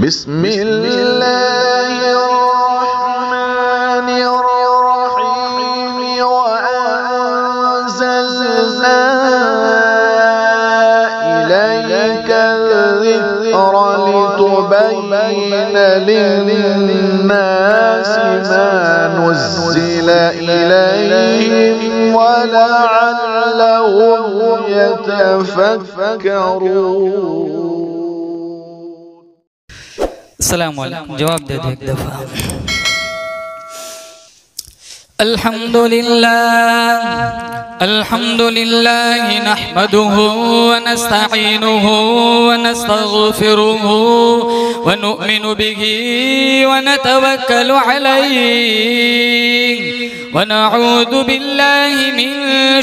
बिस्मिल्लाहिर्रहमानिर्रहीम व अंज़लना इलैका ज़िक्रा लितुबय्यिना लिन्नासि मा नुज़्ज़िला इलैहिम व लअल्लहुम यतफक्करून। अस्सलामु अलैकुम। जवाब दे दो एक दफा। अल्हम्दुलिल्लाह नहमदुहु व नस्तईनुहु व नस्तगफिरुहु व नु'मिनु बिही व नतवक्कलु अलैहि व नऊज़ु बिल्लाहि मिन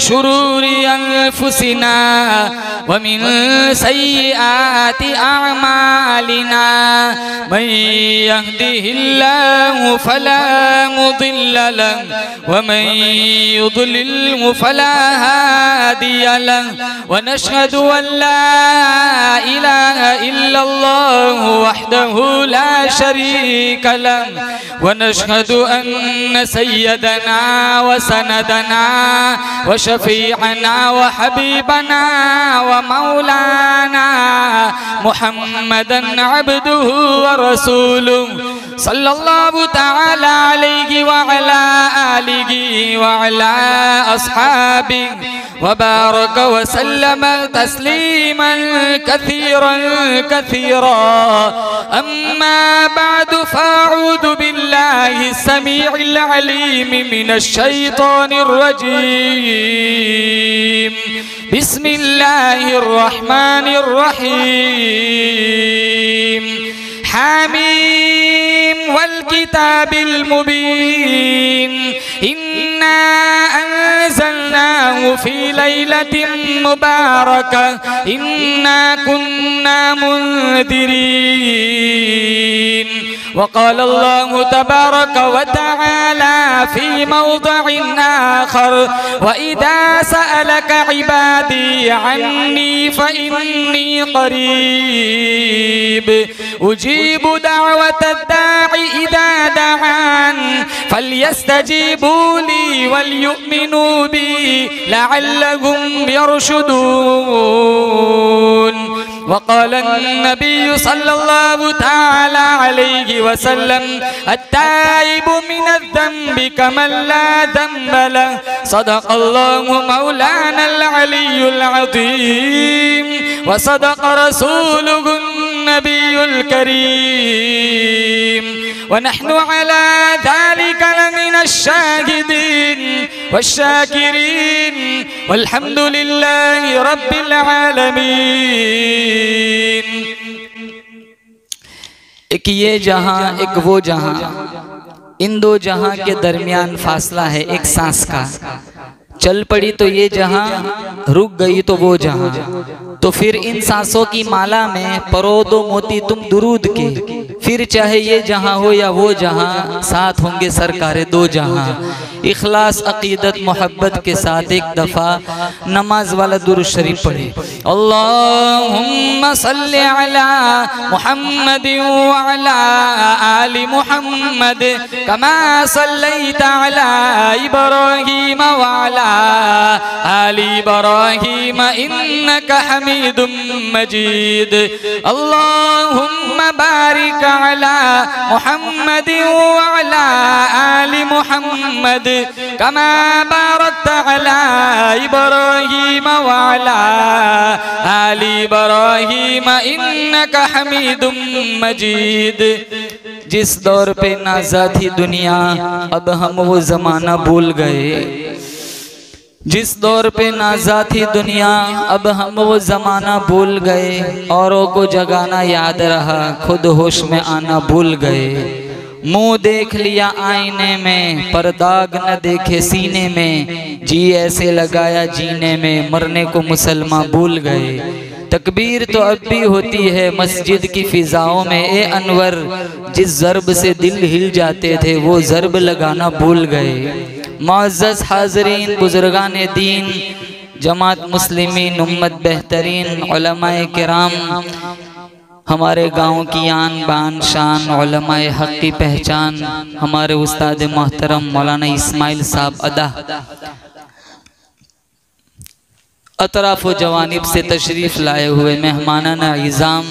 शुरूरि अनफुसिना व मिन सय्यिआति अअमालिना मन यहदिहिल्लाहु फला मुदिल्ल लहु व मन युद्लिल्हु फला हादिय लहु व नशहदु अन ला इलाहा इल्लल्लाहु वहदहु ला शरीक लहु व नशहदु अन्न सय्यदना व सनदना व शफीअना व हबीबना व मौलाना मुहम्मदन अब्दुहु व रसूलुहु सल्लल्लाहु तआला अलैहि व अला आलिहि व अला अस्हाबिहि व बारक व सल्लम तस्लीमन कसीरन कसीरा। अम्मा बअदु फअऊज़ु बिल्लाहि समीइल अलीम मिनश शैतानिर रजीम। बिस्मिल्लाहिर रहमानिर रहीम। हामीम वल किताबिल मुबीन इन्ना अंज़लनाहु फी लैलतिन मुबारका इन्ना कुन्ना मुंदिरीन। वक़ाल अल्लाहु तबारक व तआला फी मौदिइन आखर व इज़ा सअलक इबादी अन्नी फ़इन्नी क़रीब उजीबु दावतद दाई इज़ा दआन फल्यस्तजीबू ली वलयुमिनू बी लअल्लहुम यरशुदून। वक़ाल अन्नबी सल्लल्लाहु तआला अलैहि वसल्लम अत्ताइबु मिनज़्ज़ंबि कमन ला ज़ंब लहु सदक़ल्लाहु मौलानल अलियुल अज़ीम व सदक़ रसूलुहुन नबियुल करीम व नहनु अला ज़ालिका लमिनश शाहिदीन वश्शाकिरीन वल्हम्दुलिल्लाहि रब्बिल आलमीन। एक ये जहां एक वो जहां, इन दो जहां के दरमियान फासला है एक सांस का। चल पड़ी तो ये जहां, रुक गई तो वो जहां। तो फिर इन सांसों की माला में परो दो मोती तुम दुरूद के। फिर चाहे ये जहां हो या वो जहां, साथ होंगे सरकारे दो जहां। इखलास अकीदत मोहब्बत के साथ एक दफा नमाज वाला दुरूद शरीफ पढ़े। अल्लाहुम्मा सल्लि अला मुहम्मद व अला आलि मुहम्मद कमा सल्लैता अला इब्राहीम व अला आलि इब्राहीम इन्नका हमीदुम मजीद। अल्लाहुम्मा बारिक अला मुहम्मद व अला आलि मुहम्मद कमा बारकता अला इब्राहीम व अला आलि इब्राहीम इन्नका हमीदुम मजीद। जिस दौर पे नाज़ा थी दुनिया, अब हम वो ज़माना भूल गए। जिस दौर पे नाज़ा थी दुनिया, अब हम वो ज़माना भूल गए। औरों को जगाना याद रहा, खुद होश में आना भूल गए। मुँह देख लिया आईने में, पर दाग न देखे सीने में। जी ऐसे लगाया जीने में, मरने को मुसलमान भूल गए। तकबीर तो अब भी होती है मस्जिद की फिजाओं में। ए अनवर, जिस ज़र्ब से दिल हिल जाते थे, वो ज़र्ब लगाना भूल गए। मुअज़्ज़ज़ हाज़रीन, बुज़ुर्गान दीन, जमात मुस्लिमीन, उम्मत बेहतरीन, उलमाए किराम, हमारे गांव की आन बान शान उलमाए हक की पहचान हमारे उस्ताद मोहतरम मौलाना इस्माइल साहब अदा अतराफ व जवानिब से तशरीफ लाए हुए मेहमानान इज़ाम,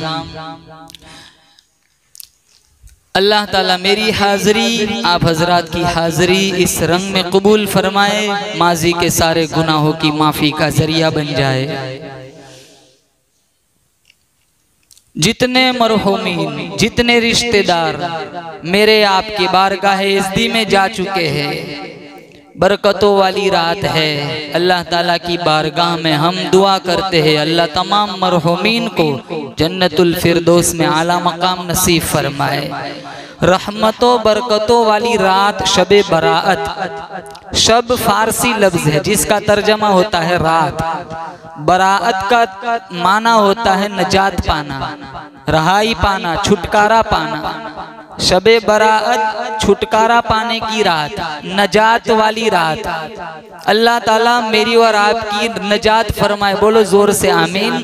अल्लाह ताला मेरी हाज़री आप हजरात की हाज़री इस रंग में कबूल फरमाए, माजी के सारे गुनाहों की माफ़ी का ज़रिया बन जाए। जितने मरहूमीन जितने रिश्तेदार मेरे आपकी बारगाह इज़्दी में जा चुके हैं, बरकतों वाली रात है। अल्लाह ताला की बारगाह में हम दुआ करते हैं, अल्लाह तमाम मरहूमीन को जन्नतुल फिरदौस में आला मकाम नसीब फरमाए। रहमतों बरकतों वाली रात शबे बराअत, शब फारसी लफ्ज़ है जिसका तर्जमा होता है रात, बराअत का माना होता है नजात पाना, रहाई पाना, छुटकारा पाना। शबे बराअत छुटकारा पाने की रात, नजात वाली रात। अल्लाह ताला मेरी और आपकी नजात फरमाए, बोलो जोर से आमीन।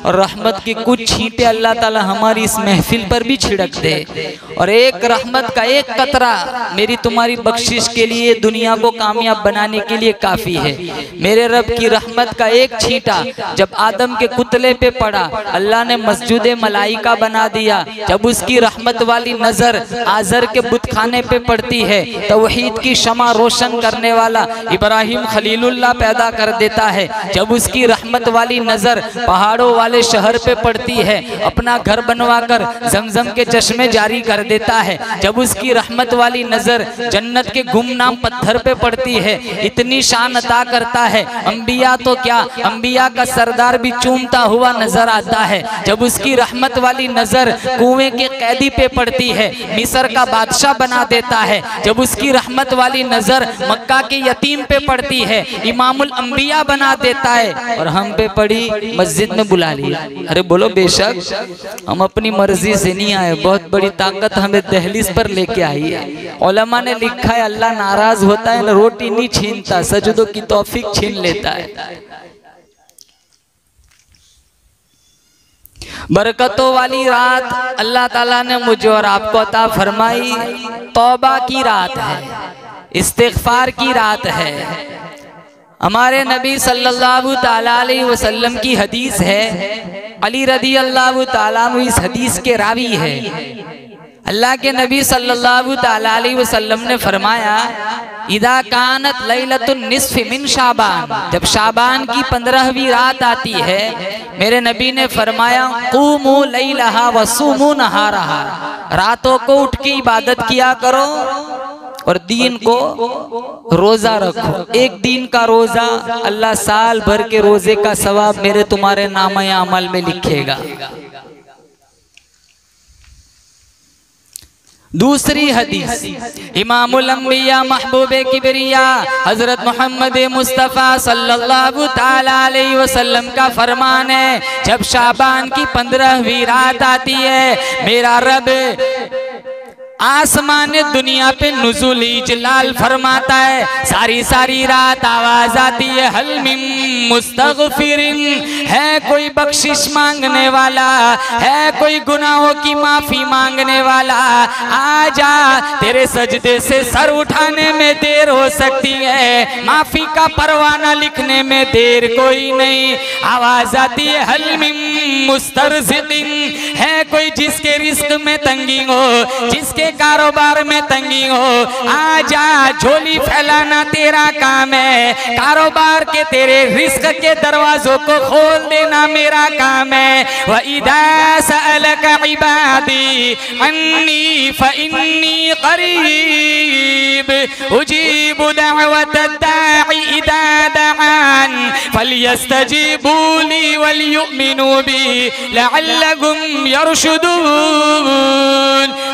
और रहमत की कुछ छींटे अल्लाह ताला हमारी इस महफिल पर भी छिड़क दे, और एक रहमत का एक कतरा मेरी तुम्हारी बख्शिश के लिए दुनिया को कामयाब बनाने के लिए काफ़ी है। मेरे रब की रहमत का एक छींटा जब आदम के कुतले पे पड़ा, अल्लाह ने मस्जिद मलाइका बना दिया। जब उसकी रहमत वाली नज़र आज़र के बुतखाने पे पड़ती है, तौहीद की शमा रोशन करने वाला इब्राहिम खलीलुल्लाह पैदा कर देता है। जब उसकी रहमत वाली नज़र पहाड़ों वाले शहर पे पड़ती है, अपना घर बनवाकर जमजम के चश्मे जारी कर देता है। जब उसकी रहमत वाली नज़र जन्नत के गुमनाम पत्थर पे पड़ती है, इतनी शान अता करता है, अंबिया तो क्या, अंबिया का सरदार भी चूमता हुआ नजर आता है। जब उसकी रहमत वाली नज़र कुएं के कैदी पे पड़ती है, मिस्र का बादशाह बना देता है। जब उसकी रहमत वाली नज़र मक्का के यतीम पे पड़ती है, इमामुल अंबिया बना देता है। और हम पे पड़ी, मस्जिद में बुला लिया। अरे बोलो बेशक हम अपनी मर्जी से नहीं आए, बहुत बड़ी ताकत हमें दहलीज पर लेके आई है। उलमा ने लिखा है अल्लाह नाराज होता है ना, रोटी नहीं छीनता, सजदों की तौफीक छीन लेता है। बरकतों वाली रात अल्लाह ताला ने मुझे और आपको अता फरमाई। तौबा की रात है, इस्तिग़फ़ार की रात है। हमारे नबी सल्लल्लाहु ताला अलैहि वसल्लम की हदीस है, अली रदी अल्लाह ताला अन्हु इस हदीस के रावी है। अल्लाह के नबी सल्लल्लाहु ताला अलैहि वसल्लम ने फरमाया, इदा कानत लैलतुन निस्फ़ मिन शाबान, जब शाबान की 15वीं रात आती है, मेरे नबी ने फरमाया, क़ूमू लैलहा वसूमू नहारहा, रातों को उठ के इबादत किया करो और दिन को रोजा रखो। एक दिन का रोजा अल्लाह साल भर के रोजे का सवाब मेरे तुम्हारे नामे अमल में लिखेगा। दूसरी हदीस, इमामुल अंबिया महबूबे किबरिया हजरत मोहम्मद मुस्तफ़ा सल्लल्लाहु ताला अलैहि वसल्लम का फरमान है, जब शाबान की 15वीं रात आती है, मेरा रब आसमान दुनिया पे नुज़ुल इजलाल फरमाता है। सारी सारी रात आवाज आती है, हल मिन मुस्तगफिरिन, है कोई बख्शिश मांगने वाला, है कोई गुनाहों की माफी मांगने वाला, आजा तेरे सजदे से सर उठाने में देर हो सकती है, माफी का परवाना लिखने में देर कोई नहीं। आवाज आती है, हल मिन मुस्तरज़िकिन, है कोई जिसके रिस्क में तंगी हो, जिसके कारोबार में तंगी हो, आजा झोली फैलाना तेरा काम है, कारोबार के तेरे रिस्क के दरवाजों को खोल देना मेरा काम है। व इदा सअलका इबादी अन्नी फइन्नी करीब उजीबु दअवत दाई इदा दआन फलयस्तजीबू ली वलयुमिनू बी लअल्लहुम यरशुदून।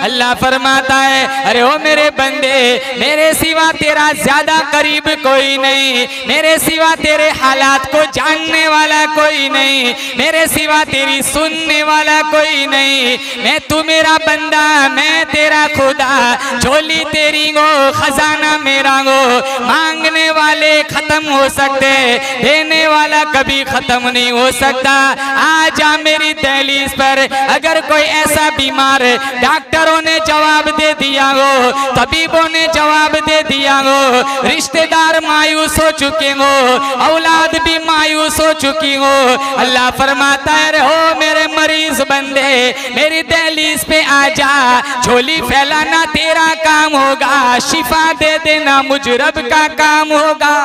अल्लाह फरमाता है अरे ओ मेरे बंदे, मेरे सिवा तेरा ज्यादा करीब कोई नहीं, मेरे सिवा तेरे हालात को जानने वाला कोई नहीं, मेरे सिवा तेरी सुनने वाला कोई नहीं। मैं तू मेरा बंदा, मैं तेरा खुदा, झोली तेरी गो खजाना मेरा गो। मांगने वाले खत्म हो सकते, देने वाला कभी खत्म नहीं हो सकता। आजा मेरी दहलीज पर, अगर कोई ऐसा बीमार, डॉक्टरों ने जवाब दे दिया हो, तबीबों ने जवाब दे दिया हो, रिश्तेदार मायूस हो चुके हो, औलाद भी मायूस हो चुकी हो, अल्लाह फरमाता है रे हो मेरे मरीज बंदे, मेरी दहलीज पे आजा, झोली फैलाना तेरा काम होगा, शिफा दे देना मुझ रब का काम होगा।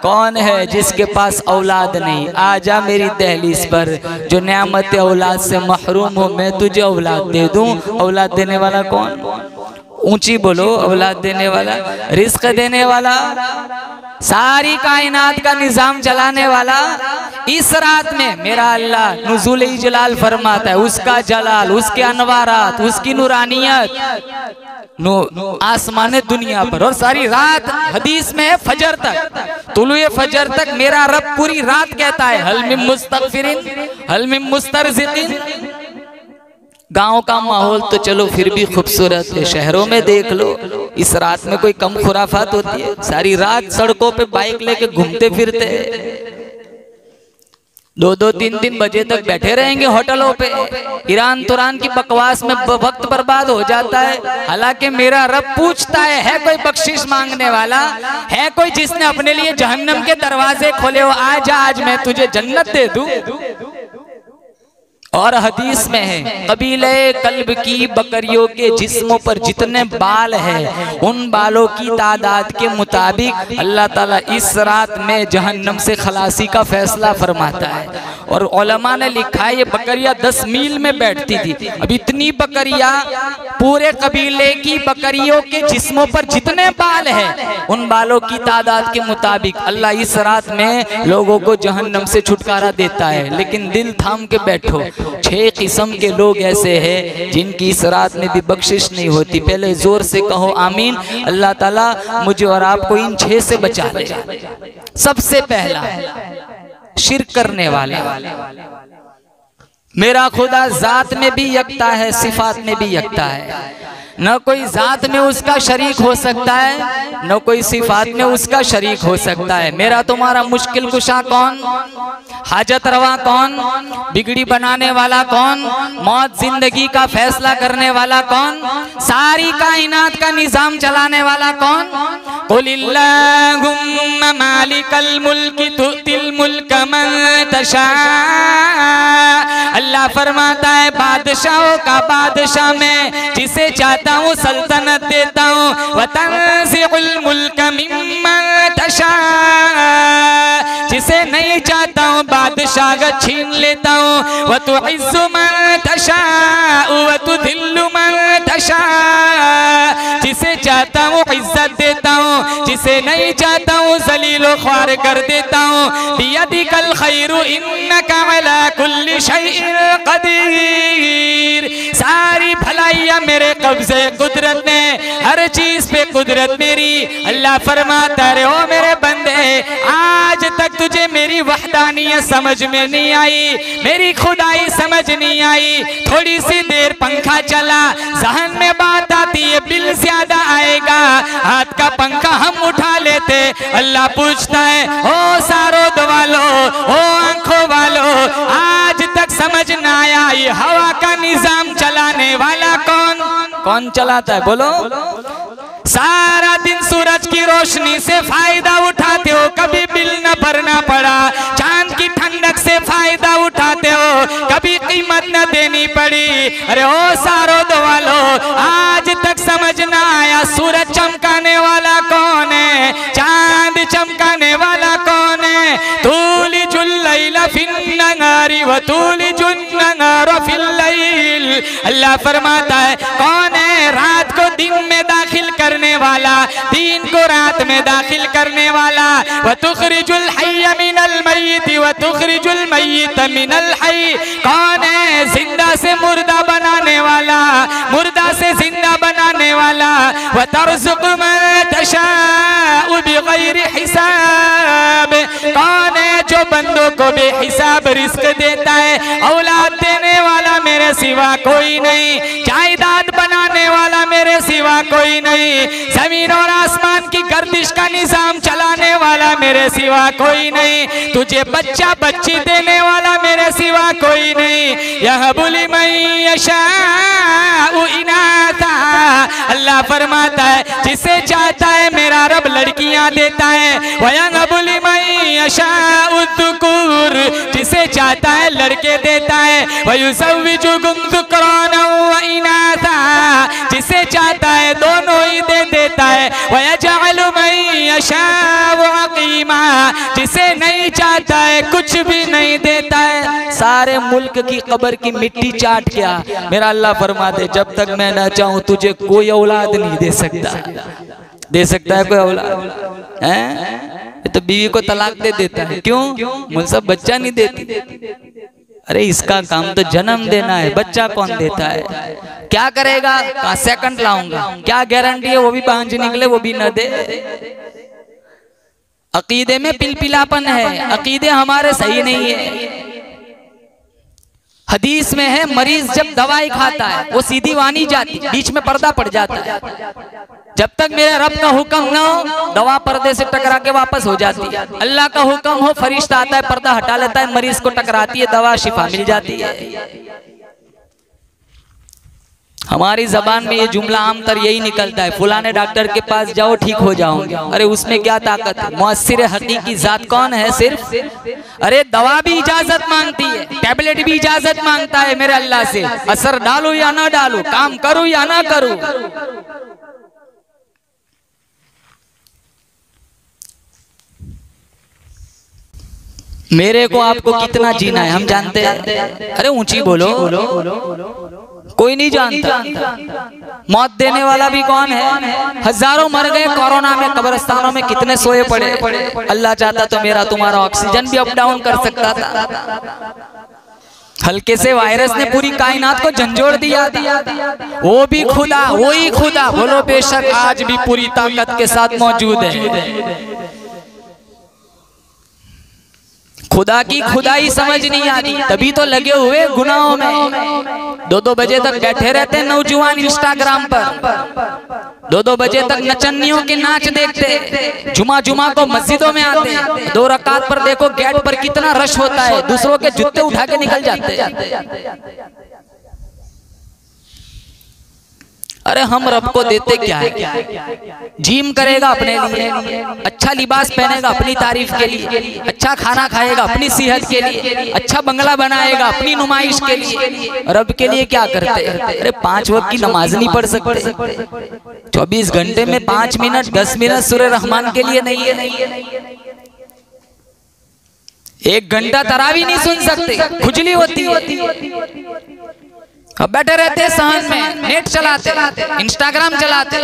कौन है जिसके पास औलाद नहीं, आजा मेरी दहलीज पर, जो नेमत औलाद से महरूम हो, मैं तुझे औलाद दे दूं। औलाद देने वाला कौन? ऊंची बोलो, औलाद देने वाला, रिस्क देने वाला, सारी कायनात का निजाम चलाने वाला। इस रात में मेरा अल्लाह नुज़ूल जलाल फरमाता है, उसका जलाल, उसके अनवारात, उसकी नूरानियत आसमान दुनिया पर, और सारी रात हदीस में है फजर तक, तुलुए फजर तक मेरा रब पूरी रात कहता है हल मिन मुस्तगफिरिन हल मिन मुस्तरज़िकिन। गांव का माहौल तो चलो फिर भी खूबसूरत है, शहरों में देख लो इस रात में कोई कम खुराफात होती है? सारी रात सड़कों पे बाइक लेके घूमते फिरते, 2-3 बजे तक बैठे रहेंगे होटलों पे, ईरान तुरान की बकवास में वक्त बर्बाद हो जाता है। हालांकि मेरा रब पूछता है कोई बख्शिश मांगने वाला है? कोई जिसने अपने लिए जहन्नम के दरवाजे खोले हो? आजा आज मैं तुझे जन्नत दे दूं। और हदीस में है कबीले कल्ब की बकरियों के जिस्मों पर जितने बाल हैं, उन बालों की तादाद के मुताबिक अल्लाह ताला इस रात में जहन्नम से खलासी का फैसला फरमाता है। और उलमा ने लिखा है ये बकरियां 10 मील में बैठती थी। अब इतनी बकरियां, पूरे कबीले की बकरियों के जिस्मों पर जितने बाल हैं, उन बालों की तादाद के मुताबिक अल्लाह इस रात में लोगों को जहन्नम से छुटकारा देता है। लेकिन दिल थाम के बैठो, 6 किस्म के लोग ऐसे हैं जिनकी इस रात में भी बख्शिश नहीं होती। पहले जोर से कहो आमीन। अल्लाह ताला मुझे और आपको इन 6 से बचा ले। सबसे पहला शिर्क करने वाले। मेरा खुदा जात में भी यकता है, सिफात में भी यकता है। न कोई जात में उसका शरीक हो सकता है, न कोई सिफात में उसका शरीक हो सकता है। मेरा तुम्हारा मुश्किल कुशा कौन? हाजत रवा कौन? बिगड़ी बनाने वाला कौन? मौत जिंदगी का फैसला करने वाला कौन? सारी कायनात का निजाम चलाने वाला कौन? कुलिल्लाहुम्मा मालिकल मुल्की तुतिल मुल्क मन तशा। अल्लाह फरमाता है बादशाहों का बादशाह मैं, जिसे चाहता हूँ सल्तनत देता हूँ। व तंज़िउल मुल्क मिम्मन तशा, जिसे नहीं चाहता हूँ बादशाह छीन लेता हूँ। व तुइज़्ज़ु मन तशा व तुज़िल्लु मन तशा, जिसे चाहता हूँ इज्जत देता हूँ, जिसे नहीं चाहता हूँ ज़लील व ख्वार कर देता हूँ। बियदिकल खैरु इन्नका अला कुल्ली शैइन कदीर। सारी भलाइयाँ मेरे कब्ज़े कुदरत ने, हर चीज पे कुदरत मेरी। अल्लाह फरमाता है ओ मेरे बंदे, आज तक तुझे मेरी वहदानियत समझ में नहीं आई, मेरी खुदाई समझ नहीं आई। थोड़ी सी देर पंखा चला, जहन में बात आती है बिल ज्यादा आएगा, हाथ का पंखा हम उठा लेते। अल्लाह पूछता है ओ सारोद वालों, ओ आंखों वालों, आज तक समझ ना आया ये हवा का निजाम चलाने वाला कौन? कौन चलाता है बोलो? सारा दिन सूरज की रोशनी से फायदा उठाते हो, कभी बिल न भरना पड़ा। चांद की ठंडक से फायदा उठाते हो, कभी कीमत न देनी पड़ी। अरे ओ सारोद वालों, आज तक समझ ना आया सूरज चमकाने वाला कौन है, चांद चमकाने वाला कौन है? तूलिजुल लैला फिन्नहारी व तूलिजुन नहारा फिल लैल। अल्लाह फरमाता है कौन है रात को दिन में दाखिल करने वाला, दिन को रात में दाखिल करने वाला। व तुखरिजुल हय्य मिनल मय्यित व तुखरिजुल मय्यित मिनल हय्य। कौन है जिंदा से मुर्दा बनाने वाला, मुर्दा से व तर्ज़ुक़ु मन तशाउ बिग़ैरि हिसाब। कौन है जो बंदों को बेहिसाब रिस्क देता है? औलाद देने वाला मेरे सिवा कोई नहीं, जायदाद बनाने वाला मेरे सिवा कोई नहीं, जमीन और आसमान की गर्दिश का निजाम चलाने वाला मेरे सिवा कोई नहीं, तुझे बच्चा बच्ची देने वाला मेरे सिवा कोई नहीं। यहबु लिमन यशाउ इनाथा, अल्लाह फरमाता है जिसे चाहता है मेरा रब लड़कियां देता है। वयहबु लिमन यशाउ ज़ुकुर, जिसे चाहता है लड़के देता है। वयुज़व्विजुहुम ज़ुक्राना व इनाथा, जिसे चाहता है दोनों ही दे देता है। वयजअलु मन यशाउ अक़ीमा, जिसे नहीं चाहता है कुछ भी नहीं देता है। सारे मुल्क की कब्र की मिट्टी चाट क्या मेरा अल्लाह फरमा दे, जब तक मैं ना चाहूं तुझे कोई औलाद नहीं दे सकता। दे सकता है कोई औलाद? हैं? तो बीवी को तलाक दे देता है, क्यों? मुझसे बच्चा नहीं देती। अरे इसका काम तो जन्म देना है, बच्चा कौन देता है? क्या करेगा? कहाँ सेकंड लाऊंगा, क्या गारंटी है वो भी बांझ निकले, वो भी न दे। अकीदे में पिलपिलापन है, अकीदे हमारे सही नहीं है। हदीस में है मरीज जब दवाई खाता है वो सीधी वानी जाती, बीच में पर्दा पड़ जाता है। जब तक मेरे रब का हुक्म ना हो दवा पर्दे से टकरा के वापस हो जाती है। अल्लाह का हुक्म हो फरिश्ता आता है पर्दा हटा लेता है, मरीज को टकराती है, दवा शिफा मिल जाती है। हमारी जबान में ये जुमला आमतर यही निकलता है, फुलाने डॉक्टर के पास जाओ ठीक हो जाओगे। अरे उसमें क्या ताकत है? मुअस्सिर हकीकी जात कौन है? सिर्फ अरे दवा भी इजाजत मांगती है, टैबलेट भी इजाजत मांगता है मेरे अल्लाह से। असर डालू या ना डालू, काम करूं या ना करूं। मेरे को आपको कितना जीना है हम जानते हैं। अरे ऊंची बोलो, कोई नहीं जानता। मौत देने वाला भी कौन है? हजारों मर गए कोरोना में, कब्रिस्तानों में कितने सोए पड़े। अल्लाह चाहता तो मेरा तुम्हारा ऑक्सीजन भी अप डाउन कर सकता था। हल्के से वायरस ने पूरी कायनात को झंझोड़ दिया। वो भी खुदा, वही खुदा बोलो बेशक आज भी पूरी ताकत के साथ मौजूद है। खुदा की खुदाई समझ नहीं आती, तभी तो लगे हुए गुनाहों में। 2-2 बजे तक बैठे रहते हैं नौजवान इंस्टाग्राम पर, 2-2 बजे तक नचनियों के नाच देखते, जुमा को मस्जिदों में आते हैं। 2 रकात पर देखो गेट पर कितना रश होता है, दूसरों के जूते उठा के निकल जाते हैं। अरे हम रब को देते क्या है? जिम करेगा अपने लिए, अच्छा लिबास पहनेगा अपनी तारीफ के लिए, अच्छा खाना खाएगा अपनी सेहत के लिए, अच्छा बंगला बनाएगा अपनी नुमाइश के लिए। रब के लिए क्या करते? अरे 5 वक्त की नमाज नहीं पढ़ सकते, 24 घंटे में 5 मिनट 10 मिनट सूरह रहमान के लिए नहीं है। 1 घंटा तरावी नहीं सुन सकते, खुजली होती है। अब बैठे रहते हैं सहन में, नेट चलाते, इंस्टाग्राम चलाते,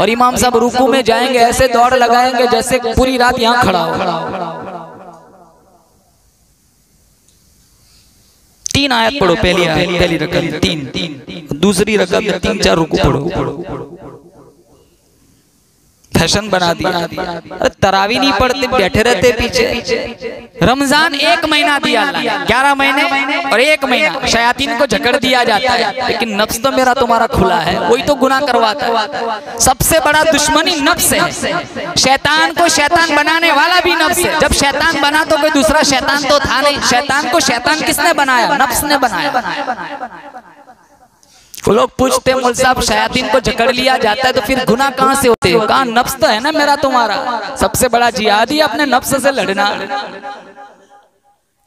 और इमाम साहब रुकू में जाएंगे ऐसे दौड़ लगाएंगे जैसे पूरी रात यहाँ खड़ा हो। 3 आयत पढ़ो, पहली आयत पहली रकम 3, दूसरी रकम में 3-4 रुकू पढ़ो। फैशन बना दिया। अरे तरावी नहीं पढ़ते, बैठे रहते पीछे। रमजान 1 महीना दिया अल्लाह, 11 महीने और 1 महीना शयातीन को जकड़ दिया जाता है, लेकिन नफ्स तो मेरा तुम्हारा खुला है, वही तो गुनाह करवाता है। सबसे बड़ा दुश्मनी नफ्स है। शैतान को शैतान बनाने वाला भी नफ्स है। जब शैतान बना तो कोई दूसरा शैतान तो था नहीं। शैतान को शैतान किसने बनाया? नफ्स ने बनाया। वो लोग पूछते मौलवी साहब शयातीन को जकड़ लिया जाता है तो फिर गुनाह कहाँ से होते हैं? कहाँ? नफ्स तो है ना मेरा तुम्हारा। सबसे बड़ा जिहादी अपने नफ्स से लड़ना।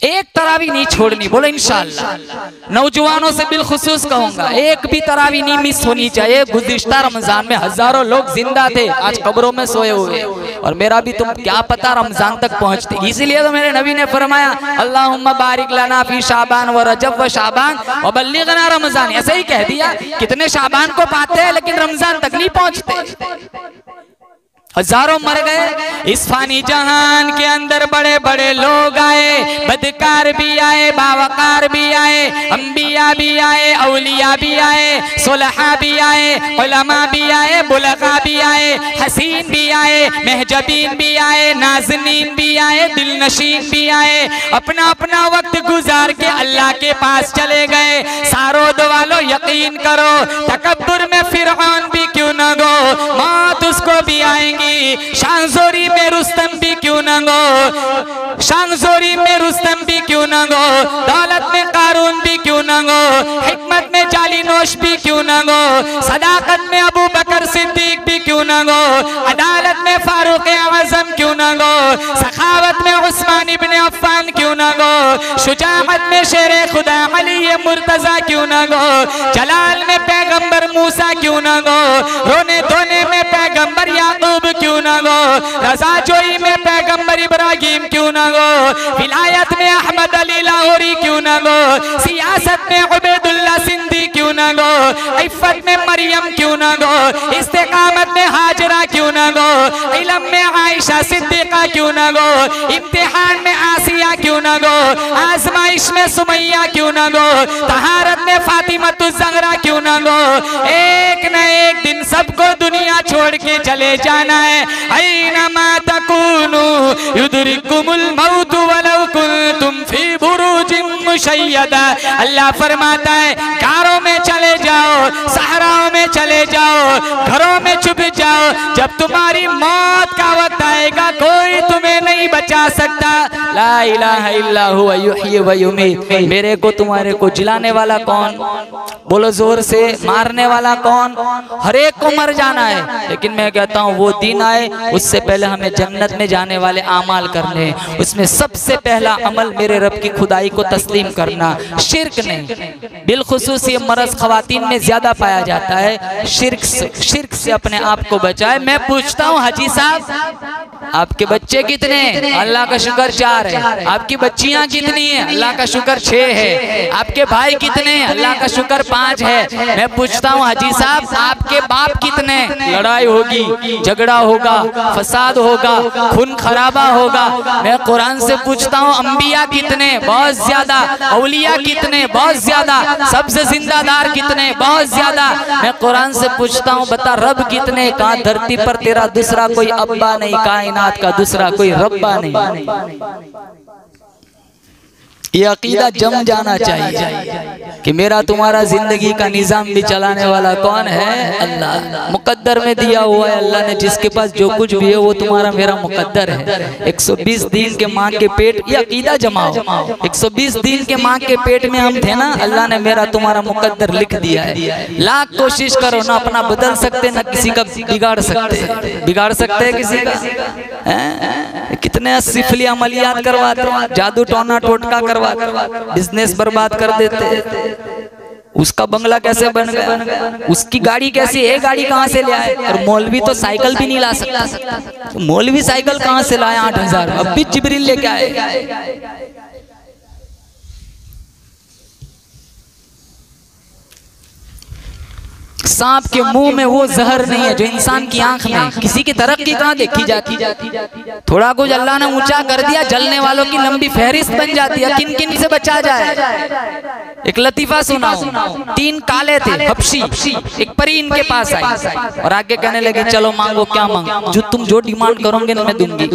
एक तरावी नहीं छोड़नी, बोलो इंशाअल्लाह। नौजवानों से बिलखुसूस कहूंगा, एक भी तरावी नहीं मिस होनी चाहिए। गुज़िश्ता रमजान में हजारों लोग जिंदा थे, आज कब्रों में सोए हुए, और मेरा भी तुम क्या पता रमजान तक पहुंचते। इसीलिए तो मेरे नबी ने फरमाया अल्लाहुम्मा बारिक लना फी शाबान व रजब व शाबान व बल्लिगना रमजान। ऐसे ही कह दिया। कितने शाबान को पाते हैं लेकिन रमजान तक नहीं पहुंचते। हजारों मर गए। इस फानी जहान के अंदर बड़े बड़े लोग आए, बदकार भी आए, बावकार भी आए, अंबिया भी आए, औलिया भी आए, सुलहा भी आए, उलमा भी आए, बुलगा भी आए, हसीन भी आए, महजबीन भी आए, नाज़नीन भी आए, दिलनशीन भी आए। अपना अपना वक्त गुजार के अल्लाह के पास चले गए। सारोद वालों यकीन करो, तकब्बुर में फिरऔन भी क्यों न गो, मौत उसको भी आएंगी। शांगजोरी में रुस्तम भी क्यों न गो, शांगजोरी में रुस्तम भी क्यों न गो, दौलत में कारून भी क्यों न गो, हिकमत में जाली नोश भी क्यों न गो, सदाकत में अबू बकर सिद्दीक भी क्यों न गो, अदालत में फारूक आज़म क्यों न गो, सखावत में उस्मान इब्न अफ़्फ़ान क्यों न गो, शुजाअत में शेर खुदा अली मुर्तजा क्यों न गो, जलाल में पैगंबर मूसा क्यों न गो, रोने धोने में पैगंबर याकूब क्यों न गो, रजा जोई में पैगंबर इब्राहिम क्यों न गो, विलायत में अहमद अली लाहौरी क्यों न गो, सियासत में उबैदुल्लाह सिंधी क्यों न गो, इफ़्फ़त में मरियम क्यों न गो, इस्तिकामत में हाजरा क्यों न गो, इल्म में आयशा सिद्दीक़ा क्यों न गो, इम्तिहान में आसिया क्यों न गो, आजमाइश में सुमैया क्यों न गो, तहारत में फातिमतुज़ ज़हरा क्यों न गो। एक न एक दिन सबको दुनिया छोड़ के चले जाना है। ऐनमा तकूनु युदरिकुमुल मौत वलौ कुंतुम फी बुरूजिन मुशय्यदा। अल्लाह फरमाता है कारों में चले जाओ, सहराओं में चले जाओ, घरों में छुप जाओ, जब तुम्हारी मौत का वक्त आएगा कोई तुम्हें नहीं बचा सकता। ला इलाहा इल्ला हुवा युहयी व युमीत। मेरे को तुम्हारे को जिलाने वाला कौन, बोलो जोर से, मारने वाला कौन, हर एक को मर जाना है। लेकिन मैं कहता हूँ वो दिन आए उससे पहले हमें जन्नत में जाने वाले आमाल करने हैं। उसमें सबसे पहला अमल मेरे रब की खुदाई को तस्लीम करना, शिर्क नहीं। बिलखुसूस ये मरज खवातीन में ज्यादा पाया जाता है, शिर्क से अपने आप को बचाए। मैं पूछता हूँ हाजी साहब आपके बच्चे कितने हैं? अल्लाह का शुक्र 4 है। आपकी बच्चियां कितनी हैं? अल्लाह का शुक्र 6 है। आपके भाई कितने हैं? अल्लाह का शुक्र 5 है। मैं पूछता हूँ हाजी साहब आपके बाप कितने? लड़ाई होगी, झगड़ा होगा, फसाद होगा, खून खराबा होगा। मैं कुरान से पूछता हूँ अंबिया कितने? बहुत ज्यादा। औलिया कितने? बहुत ज्यादा। सबसे जिंदादार कितने? बहुत ज्यादा। मैं कुरान से पूछता हूँ बता रब कितने? कहाँ धरती पर तेरा दूसरा कोई अब्बा नहीं, कायनात का दूसरा कोई रब्बा नहीं। ये अकीदा जम जाना चाहिए कि मेरा तुम्हारा जिंदगी का निजाम भी चलाने वाला कौन है? अल्लाह। मुकद्दर में दिया हुआ है, अल्लाह ने जिसके पास जो कुछ भी है वो तुम्हारा मेरा मुकद्दर है। 120 दिन के माँ के पेट, ये अकीदा जमाओ। 120 दिन के माँ के पेट में हम थे ना, अल्लाह ने मेरा तुम्हारा मुकद्दर लिख दिया है। लाख कोशिश करो ना अपना बदल सकते ना किसी का बिगाड़ सकते। बिगाड़ सकते हैं किसी का? कितने सिफली अमलियात करवाते, जादू टोना टोटका करवाते, बिजनेस बर्बाद कर देते। उसका बंगला कैसे बन गया, उसकी गाड़ी कैसी है, गाड़ी कहाँ से ले आए? और मौलवी तो साइकिल भी नहीं ला सकता। मौलवी साइकिल कहाँ से लाए? 8000। अब भी जिब्रील लेके आए। सांप के मुंह में वो जहर नहीं है जो इंसान की आंख में। किसी की तरक्की कहाँ देखी जाती? थोड़ा कुछ अल्लाह ने ऊंचा कर दिया, जलने वालों की लंबी फहरिस्त बन जाती है। किन किन से बचा जाए? एक लतीफा सुनाऊं। 3 काले थे हबशी, एक परी इनके पास आई और आगे कहने लगे चलो मांगो, क्या मांगो? जो तुम जो डिमांड करोगे मैं दूंगी।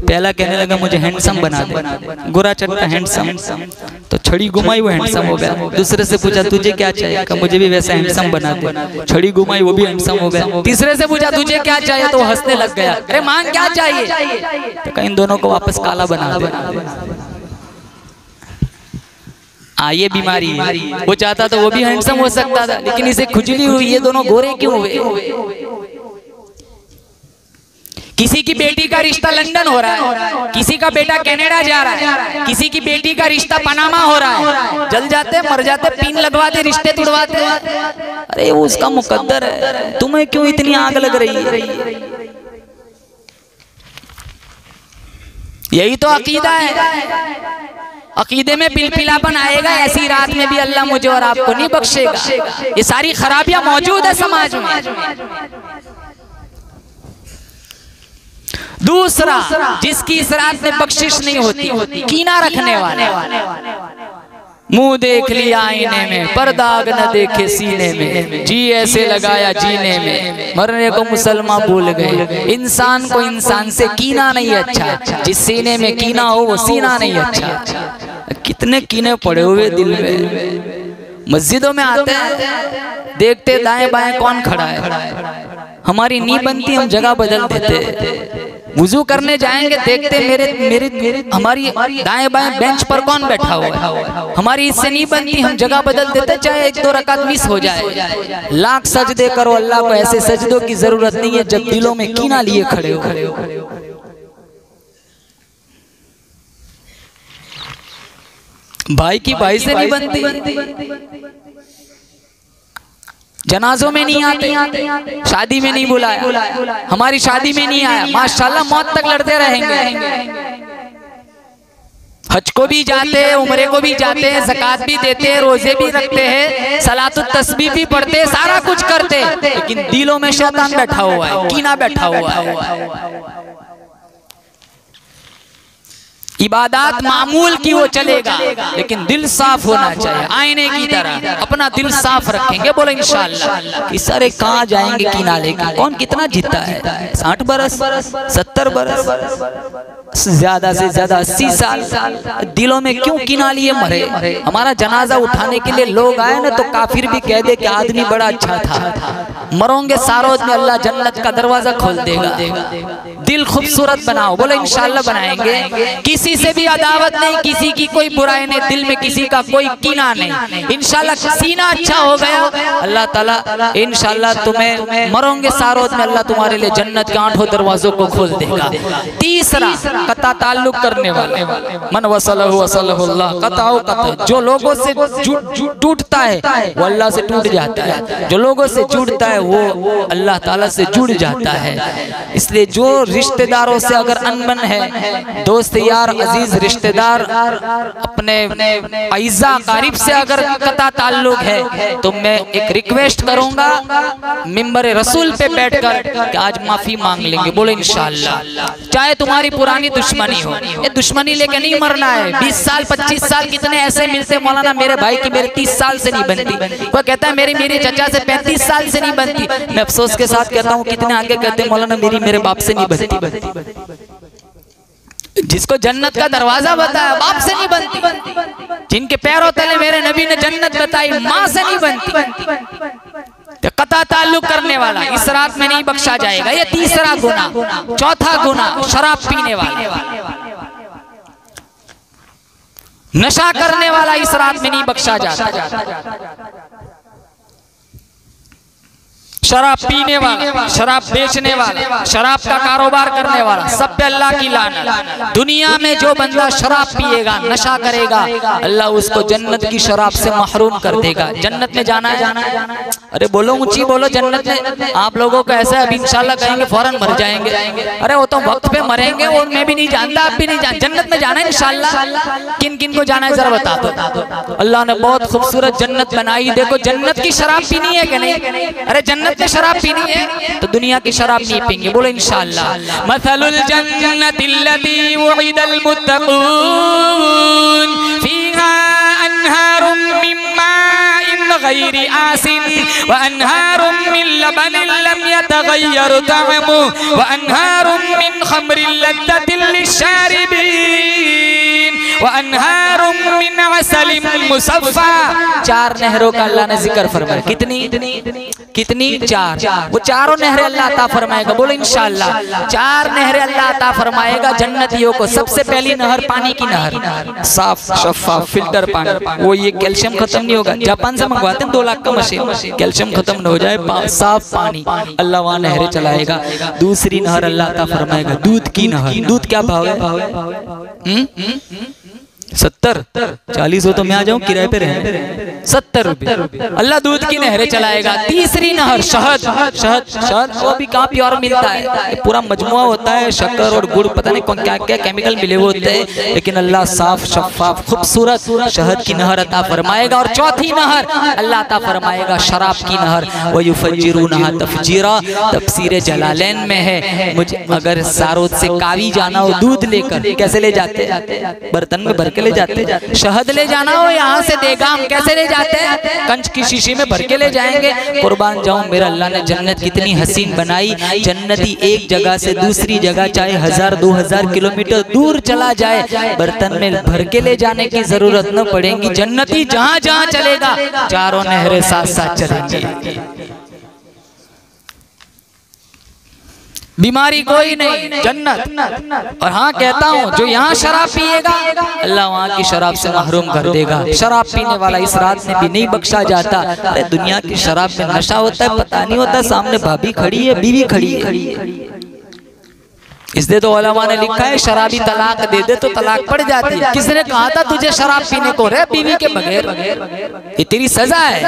पहला कहने लगा मुझे हैंडसम बना दे, गोरा चट्टा हैंडसम। तो छड़ी घुमाई वो हैंडसम हो गया। दूसरे से पूछा तुझे क्या चाहिए? कहा मुझे भी वैसा हैंडसम बना दे। छड़ी घुमाई वो भी हैंडसम हो गया। तीसरे से पूछा तुझे क्या चाहिए? तो वो हंसने लग गया। अरे मांग क्या चाहिए? तो कहीं इन दोनों को वापस काला बना दे। ये बीमारी वो चाहता तो वो भी हैंडसम हो सकता था, लेकिन इसे खुजली हुई। ये दोनों गोरे क्यों हुए? किसी की बेटी का रिश्ता लंदन हो रहा है, किसी का बेटा कनाडा जा रहा है, किसी की बेटी का रिश्ता पनामा हो रहा है। जल जाते, मर जाते, पिन लगवाते, रिश्ते तुड़वाते। अरे वो उसका मुकद्दर है, तुम्हें क्यों इतनी आग लग रही है? यही तो अकीदा है। अकीदे में पिलपिलापन आएगा, ऐसी रात में भी अल्लाह मुझे और आपको नहीं बख्शेगा। ये सारी खराबियां मौजूद है समाज में। दूसरा, जिसकी इस रात में बख्शिश नहीं होती, कीना रखने वाला। मुंह देख लिया आईने में, पर दाग न देखे सीने में, जी ऐसे लगाया जीने में, मरने को मुसलमान भूल गए। इंसान को इंसान से कीना नहीं अच्छा, जिस सीने में कीना हो वो सीना नहीं अच्छा। कितने कीने पड़े हुए दिल में। मस्जिदों में आते हैं, देखते दाएं बाएं कौन खड़ा है, हमारी नी बनती, हम जगह बदल देते। वुजू करने जाएंगे, देखते मेरे हमारी दाएं बाएं बेंच पर कौन बैठा हुआ है, हमारी इससे नहीं बनती, हम जगह बदल देते, चाहे एक दो रकात मिस हो जाए। लाख सजदे करो अल्लाह को, ऐसे सजदों की जरूरत नहीं है जब दिलों में कीना लिए खड़े हो। भाई की भाई से नहीं बनती, जनाजों में नहीं आते, शादी में नहीं बुलाया, हमारी शादी में नहीं आया, माशाल्लाह मौत तक लड़ते रहेंगे। हज को भी जाते हैं, उम्रे को भी जाते हैं, ज़कात भी देते हैं, रोजे भी रखते हैं, सलातुत तस्बीह भी पढ़ते हैं, सारा कुछ करते हैं, लेकिन दिलों में शैतान बैठा हुआ है, कीना बैठा हुआ है। इबादत मामूल की वो चलेगा, लेकिन दिल साफ होना चाहिए, आईने की तरह अपना दिल साफ रखेंगे। बोलो इंशाअल्लाह कि सर कहाँ जाएंगे कीना लेके। कौन कितना जीता है, 60 बरस, 70 बरस, ज्यादा से ज्यादा 80 साल, दिलों में क्यों कीना लिए मरे। हमारा जनाजा उठाने के लिए लोग आए ना, तो काफिर भी कह दे कि आदमी बड़ा अच्छा था। मरोगे सारोज में अल्लाह जन्नत का दरवाजा खोल देगा। दिल खूबसूरत बनाओ, बोलो इंशाअल्लाह बनाएंगे। किसी से भी अदावत नहीं, किसी की कोई बुराई नहीं, दिल में किसी का कोई कीना नहीं। इंशाअल्लाह सीना अच्छा हो गया, अल्लाह ताला इंशाअल्लाह तुम्हें मरोगे सारोज में अल्लाह तुम्हारे लिए जन्नत के 8 दरवाजों को खोल देगा। तीसरा, कता ताल्लुक करने वाले, मन वसलहु वसलहुल्लाह, कताओ कता, जो लोगों से टूटता है वो अल्लाह से टूट जाता है, जो लोगों से जुड़ता है वो अल्लाह ताला से जुड़ जाता है। इसलिए जो रिश्तेदारों से अगर अनबन है, दोस्त यार अजीज रिश्तेदार अपने ऐज़ा कारिब से अगर कता ताल्लुक है, तो मैं एक रिक्वेस्ट करूंगा मिंबर रसूल पे बैठकर कि आज माफी मांग लेंगे। बोले इंशाअल्लाह। चाहे तुम्हारी पुरानी दुश्मनी हो, ये दुश्मनी लेके नहीं मरना है। 20 साल 25 साल कितने ऐसे मिलते, मौलाना मेरे भाई की मेरे 30 साल से नहीं बनती, वो कहता है मेरे चचा से 35 साल से नहीं बनती। मैं अफसोस के साथ कहता हूँ कितने आगे कहते हैं मौलाना मेरे बाप से नहीं बनती। जिसको जन्नत का दरवाजा बताया बाप से नहीं बनती, जिनके पैरों तले मेरे नबी ने जन्नत बताई माँ से नहीं बनती। तो कता ताल्लुक करने वाला इस रात में नहीं बख्शा जाएगा। ये तीसरा गुना। चौथा गुना, शराब पीने वाला, नशा करने वाला इस रात में नहीं बख्शा जाता। शराब पीने वाला, शराब बेचने वाला, शराब का कारोबार करने वाला, सब पे अल्लाह की लानत। दुनिया में जो बंदा शराब पिएगा, नशा करेगा, अल्लाह उसको जन्नत की शराब से महरूम कर देगा। जन्नत में जाना है, अरे बोलो ऊंची बोलो जन्नत में। आप लोगों को ऐसा अभी इंशाल्लाह कहेंगे फौरन मर जाएंगे, अरे वो तो वक्त पे मरेंगे, वो मैं भी नहीं जानता, आप भी नहीं जानते। जन्नत में जाना है इंशाल्लाह। किन किन को जाना है जरा बता दो। अल्लाह ने बहुत खूबसूरत जन्नत बनाई। देखो जन्नत की शराब पीनी है कि नहीं? अरे जन्नत में शराब पीनी है तो दुनिया की शराब नहीं पीएंगे। बोलो इंशाअल्लाह। मसलुल जन्नतिल्लती वुइदल मुत्तक़ून फीहा अनहारुम मिन माइन गैरि आसिन व अनहारुम मिन लबनिन लम यतगय्यर तअमुहु व अनहारुम मिन खम्रिन लद्दतिन लिश्शारिबीन व अनहारुम मिन असलिन मुसफ़्फ़ा। 4 नहरों का अल्लाह ने जिक्र फरमाया। कितनी? 4। वो चारों नहरें अल्लाह अता फरमाएगा। बोलो इंशाअल्लाह। 4 नहरें अल्लाह अता फरमाएगा जन्नतियों को। सबसे पहली नहर पानी की नहर, साफ शफाफ फिल्टर पानी। वो ये कैल्शियम खत्म नहीं होगा, जापान से मंगवाते हैं 2 लाख का मशीन, कैल्शियम खत्म न हो जाए, साफ पानी अल्लाह वहाँ नहरें चलाएगा। दूसरी नहर अल्लाह अता फरमाएगा दूध की नहर। दूध क्या भाव है? 70 40 हो तो मैं आ जाऊं किराए पे रहने। 70 रुपए अल्लाह दूध की नहरें चलाएगा। तीसरी नहर शहद, शहद शहद वो भी कहाँ प्योर मिलता है, ये पूरा मजमुआ होता है, शक्कर और गुड़ पता नहीं कौन क्या क्या केमिकल मिले हुए होते हैं, लेकिन अल्लाह साफ शफाफ खूबसूरत शहद की नहर अता फरमाएगा। और चौथी नहर अल्लाह अता फरमाएगा शराब की नहर, वो युफज्जिरूनहा तफजीरा, तफसीर जलालैन में है। मुझे अगर सारोद से कावी जाना हो दूध लेकर, कैसे ले जाते, बर्तन में भर के ले जाते। शहद ले जाना हो यहाँ से देगाम, कैसे ले जाते हैं, कंच की शीशी में भर के ले जाएंगे। कुर्बान जाऊं मेरा अल्लाह ने जन्नत कितनी हसीन बनाई। जन्नती एक जगह से दूसरी जगह चाहे 1000-2000 किलोमीटर दूर चला जाए, बर्तन में भर के ले जाने की जरूरत न पड़ेगी। जन्नती जहां जहां चलेगा चारों नहरें साथ साथ चलेंगी। बीमारी कोई नहीं, जन्नत। और हाँ कहता हूँ जो यहाँ शराब पिएगा अल्लाह वहाँ की शराब से महरूम कर देगा। शराब पीने वाला इस रात में भी नहीं बख्शा जाता। अरे दुनिया की शराब में नशा होता है, पता नहीं होता सामने भाभी खड़ी है, बीवी खड़ी है। इसलिए तो उलमा ने लिखा है शराबी तलाक दे दे तो तलाक पड़ जाती है। किसने कहा था तुझे शराब पीने को, रे बीवी के बगैर, ये तेरी सजा है।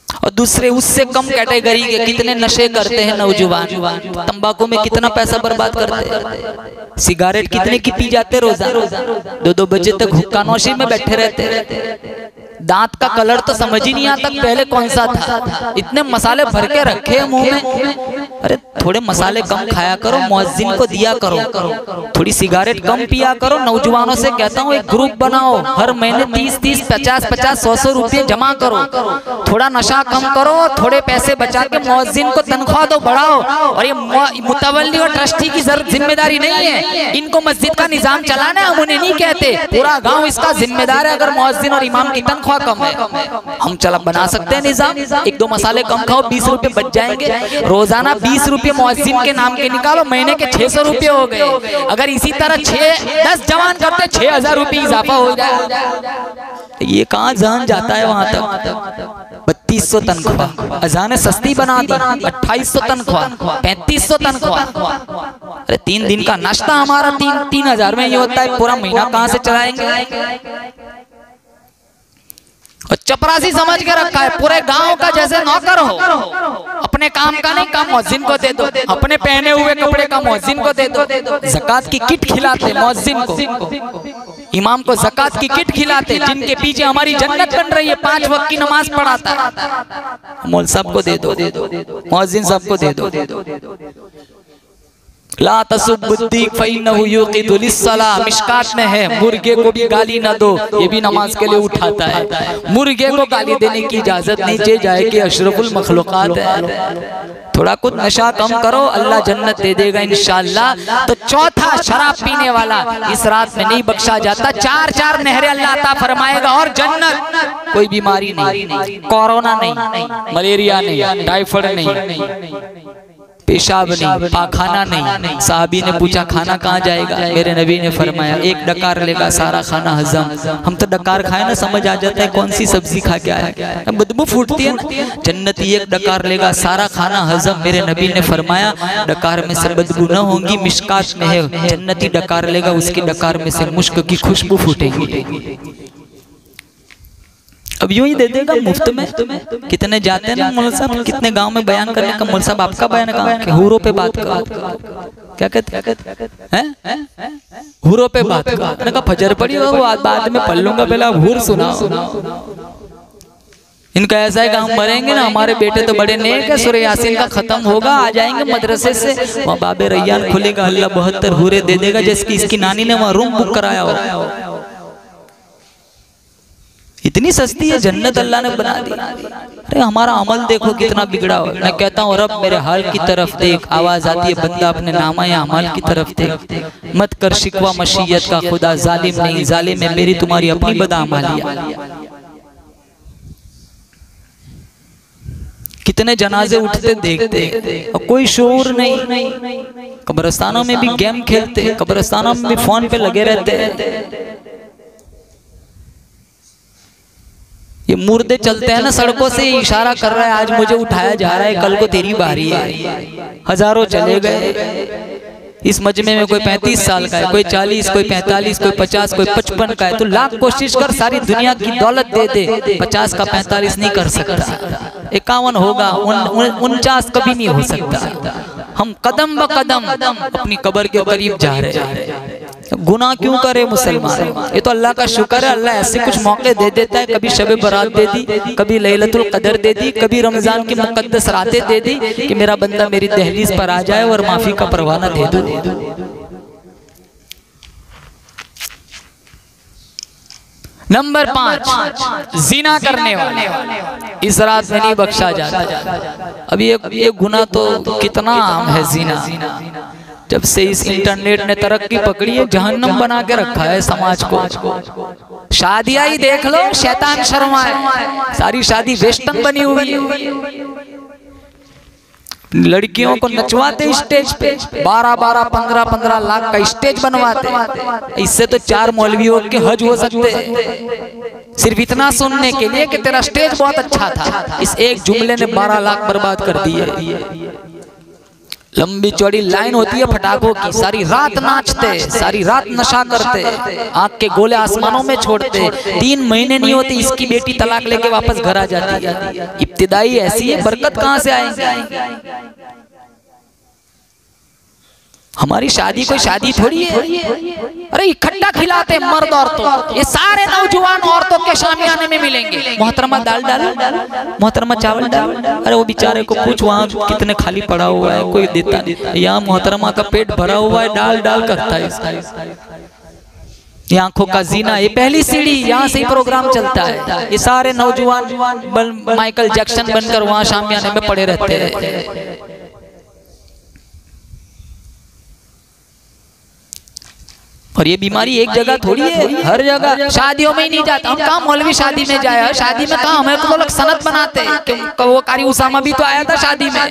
और दूसरे उससे कम कैटेगरी के कितने नशे करते हैं नौजवान, तंबाकू में कितना पैसा बर्बाद करते हैं, सिगारेट कितने की पी जाते रोजाना, 2-2 बजे तक हुक्का नौशी में बैठे रहते। दांत का कलर तो समझ ही नहीं आता पहले कौन सा था, इतने मसाले भर के रखे मुंह में। अरे थोड़े मसाले कम खाया करो, मुअज्जिन को दिया करो, थोड़ी सिगारेट कम पिया करो। नौजवानों से कहता हूँ एक ग्रुप बनाओ, हर महीने 30-30, 50-50, 100-100 रुपये जमा करो, थोड़ा नशा कम करो, थोड़े पैसे बचा के मुअज्जिन को तनख्वाह दो, बढ़ाओ। और ये मुतवल्ली और ट्रस्टी की जिम्मेदारी नहीं है, इनको मस्जिद का निजाम चलाना है, हम उन्हें नहीं कहते, पूरा गांव इसका जिम्मेदार है। अगर मुअज्जिन और इमाम की तनख्वाह कम है, हम चला बना सकते हैं निजाम, 1-2 मसाले कम खाओ, 20 रुपए बच जाएंगे। रोजाना 20 रुपए मुअज्जिन के नाम के निकालो, महीने के 600 रुपए हो गए। अगर इसी तरह 10 जवान करते 6000 रुपए इजाफा हो जाए। ये कहाँ जान जाता है वहां तक। 3200 तनख्वाह, अजान सस्ती बना दी, 2800 तनख्वाह, 3500 तनख्वाह। अरे 3 दिन का नाश्ता हमारा 3000 में ये होता है, पूरा महीना कहाँ से चलाएंगे। और चपरासी समझ के रखा है पूरे गांव का जैसे नौकर हो, अपने काम का नहीं काम मुअज्जिन को दे दो, अपने पहने हुए कपड़े का मुअज्जिन को दे दो, ज़कात की किट खिलाते मुअज्जिन को, इमाम को ज़कात की किट खिलाते, जिनके पीछे हमारी जन्नत बन रही है, 5 वक्त की नमाज पढ़ाता है, मौल साहब को दे दो, मुअज्जिन साहब को दे दो। ला तसुब्बुद्दीक फइन्नहु युक़िदु लिस्सलाह, मिशकात में है, मुर्गे को भी गाली ना दो, ये भी नमाज के लिए उठाता है। मुर्गे को गाली देने की इजाजत नहीं दी जाए कि अशरफुल मखलूकात है। थोड़ा कुछ नशा कम करो, अल्लाह जन्नत दे देगा इंशाअल्लाह। तो चौथा शराब पीने वाला इस रात में नहीं बख्शा जाता। 4 नहरें अल्लाह अता फरमाएगा और जन्नत। कोई बीमारी नहीं, कोरोना नहीं, मलेरिया नहीं, टाइफाइड नहीं, पेशाब नहीं, पाखाना नहीं। साहबी ने पूछा खाना कहाँ जाएगा, मेरे नबी ने फरमाया 1 डकार लेगा सारा खाना हजम। हम तो डकार खाए ना समझ आ जाता है कौन सी सब्जी खा के आया, बदबू फूटती है ना। जन्नती 1 डकार लेगा सारा खाना हजम, मेरे नबी ने फरमाया डकार में से बदबू न होंगी, मिशकात में है, जन्नती डकार लेगा उसकी डकार में से मुश्क की खुशबू फूटेगी। अब यूं ही दे देगा मुफ्त में। कितने जाते हैं ना मौलवी साहब, कितने गांव में बयान करने का, मौलवी साहब आपका बयान कहाँ, हुरों पे बात करो, क्या कहते हैं, हुरों पे बात करो। मैंने कहा फजर पड़ी हो वो बाद में पढ़ लूंगा, पहले हुर सुनाओ। इनका ऐसा है कि हम मरेंगे ना, हमारे बेटे तो बड़े नेक है, सूरह यासीन का खत्म होगा, आ जाएंगे मदरसे से, वहाँ बाबे रैयान खुलेगा, अल्लाह 72 हुरे दे देगा, जैसे इसकी नानी ने वहाँ रूम बुक कराया हो। इतनी सस्ती है जन्नत अल्लाह ने बना दी। अरे हमारा अमल देखो कितना बिगड़ा हो। मैं कहता हूँ रब मेरे हाल की तरफ देख, आवाज आती है बंदा अपने नामा या अमल की तरफ देख, मत कर शिकवा मशीयत का, खुदा जालिम नहीं, जालिम है मेरी तुम्हारी अपनी बदअमालियाँ। कितने जनाजे उठते देखते और कोई शोर नहीं। कब्रिस्तानों में भी गेम खेलते, कब्रिस्तानों में भी फोन पे लगे रहते। ये मुर्दे चलते हैं ना सड़कों से, इशारा कर रहा है आज मुझे उठाया जा रहा है, कल को तेरी बारी है। हजारों चले गए, इस मजमे में कोई 35 साल का है, कोई 40, कोई 45, कोई 50, कोई 55 का है, तो लाख कोशिश कर सारी दुनिया की दौलत दे दे, 50 का 45 नहीं कर सकता। 51 होगा, 49 कभी नहीं हो सकता। हम कदम ब कदम अपनी कब्र के करीब जा रहे हैं। गुनाह क्यों करे मुसलमान? ये तो अल्लाह का शुक्र है, अल्लाह ऐसे कुछ मौके दे देता है। कभी शब बरात दे दी, कभी लैलतुल कदर दे दी, कभी रमजान की मुकद्दस रातें दे दी कि मेरा बंदा मेरी दहलीज पर आ जाए और माफी का परवाना दे दो। नंबर 5, जिना करने वाले इस रात में नहीं बख्शा जाता। अब ये गुनाह तो कितना आम है जिना। जब से इस इंटरनेट ने तरक्की पकड़ी है, जहन्नम बना के रखा है समाज को। शादियां ही देख लो, शैतान शर्माए, सारी शादी वेस्टर्न बनी हुई है। लड़कियों को नचवाते स्टेज पे 12-12, 15-15 लाख का स्टेज बनवाते। इससे तो 4 मौलवियों के हज हो सकते हैं, सिर्फ इतना सुनने के लिए कि तेरा स्टेज बहुत अच्छा था। इस एक जुमले ने 12 लाख बर्बाद कर दिए। लंबी चौड़ी लाइन होती है फटाकों की, सारी रात नाचते, सारी रात नशा करते, आग के गोले आसमानों में छोड़ते। 3 महीने नहीं होते इसकी बेटी तलाक लेके वापस घर आ जाती है। इब्तिदाई ऐसी है, बरकत कहां से आएगी? हमारी शादी कोई शादी थोड़ी है। अरे इकट्ठा खिलाते मर्द औरतों, ये सारे नौजवान औरतों के शामियाने में मिलेंगे। मोहतरमा दाल डाल, मोहतरमा चावल डाल। अरे वो बेचारे को पूछ वहाँ कितने खाली पड़ा हुआ है, कोई देता नहीं। यहाँ मोहतरमा का पेट भरा हुआ है, डाल डाल करता है। ये आंखों का जीना, ये पहली सीढ़ी, यहाँ से ही प्रोग्राम चलता है। ये सारे नौजवान माइकल जैक्सन बनकर वहाँ शामियाने में पड़े रहते हैं। और ये बीमारी एक जगह थोड़ी है, हर जगह। शादियों में ही नहीं जाता। हम कहाँ मौलवी शादी में जाए? शादी में कहाँ हमें तो लोग सनत बनाते हैं। वो कारी उसामा भी तो आया था शादी में।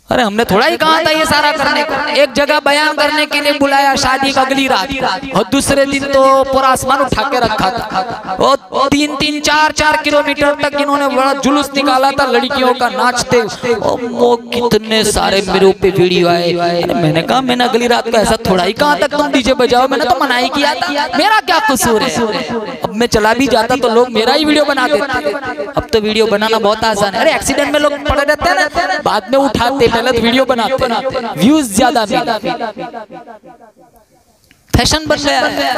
अरे हमने थोड़ा ही कहा था ये सारा करने को। एक जगह बयान करने के लिए बुलाया शादी का अगली रात, और दूसरे दिन तो पूरा आसमान उठा के रखा था। और 3-3, 4-4 किलोमीटर तक इन्होंने बड़ा जुलूस निकाला था लड़कियों का नाचते। और वो कितने सारे मेरे पे वीडियो आए। अरे मैंने कहा, मैंने अगली रात को ऐसा थोड़ा ही कहा तक तुम डीजे बजाओ, मैंने तो मना ही किया था। मेरा क्या कसूर है? अब मैं चला भी जाता तो लोग मेरा ही वीडियो बना देते। अब तो वीडियो बनाना बहुत आसान है। अरे एक्सीडेंट में लोग पड़े रहते हैं ना, बाद में उठाते, गलत वीडियो बनाते, व्यूज ज्यादा मिलते, फैशन बन गया है।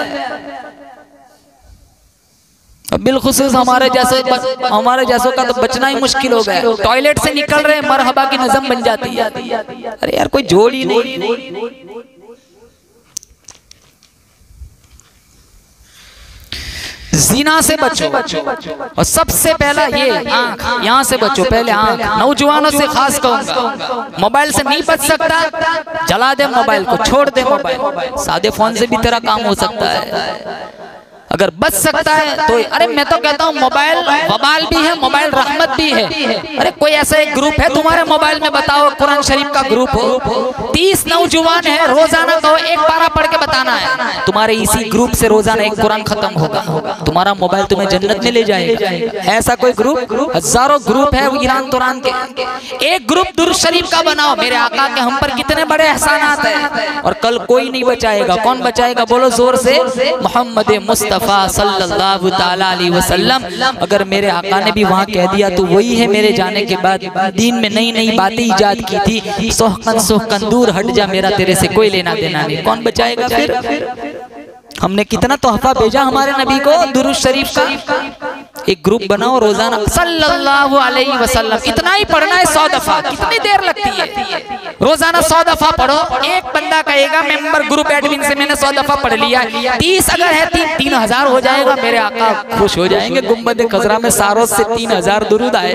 बिलखुसूस हमारे जैसों का तो बचना ही मुश्किल हो गया। टॉयलेट से निकल रहे मरहबा की नज़म बन जाती है। अरे यार कोई जोड़ ही नहीं। ज़िना से बचो, और सबसे पहला ये आँख, यहाँ से बचो। पहले आँख। नौजवानों से खास कहूँगा, मोबाइल से नहीं बच सकता, जला दे मोबाइल को, छोड़ दे मोबाइल। सादे फोन से भी तेरा काम हो सकता है। अगर बच सकता है तो। अरे मैं तो कहता हूँ मोबाइल वबाल भी है, मोबाइल रहमत भी है। अरे कोई ऐसा एक ग्रुप है तुम्हारे मोबाइल में, बताओ कुरान शरीफ का ग्रुप हो, 30 नौजवान है, रोजाना कहो 1 पारा पढ़ के बताना है। तुम्हारे इसी ग्रुप से रोजाना 1 कुरान खत्म होगा, तुम्हारा मोबाइल तुम्हें जन्नत में ले जाएगा। ऐसा कोई ग्रुप? हजारों ग्रुप है ईरान तुरान के। एक ग्रुप दुरूद शरीफ का बनाओ। मेरे आका के हम पर कितने बड़े एहसानात हैं, और कल कोई नहीं बचाएगा। कौन बचाएगा? बोलो जोर से। मोहम्मद मुस्तफा सल्लल्लाहु तआला अलैहि वसल्लम। अगर मेरे आका ने भी वहाँ कह दिया तो वही है मेरे जाने के बाद दीन में नई नई बातें इजाद की थी। सोहकन दूर हट जा, मेरा तेरे से कोई लेना देना नहीं। कौन बचाएगा फिर? हमने कितना तोहफा भेजा हमारे नबी को दुरूद शरीफ का। एक ग्रुप बनाओ, रोजाना सल्लल्लाहु अलैहि वसल्लम, इतना ही पढ़ना है 100 दफा। कितनी देर लगती है? रोजाना 100 दफा पढ़ो। एक बंदा कहेगा मेंबर ग्रुप एडमिन से मैंने 100 दफा पढ़ लिया। 30 अगर है 3000 हो जाएगा। मेरे आका खुश हो जाएंगे। गुंबद खजरा में सारों से 3000 दुरूद आए।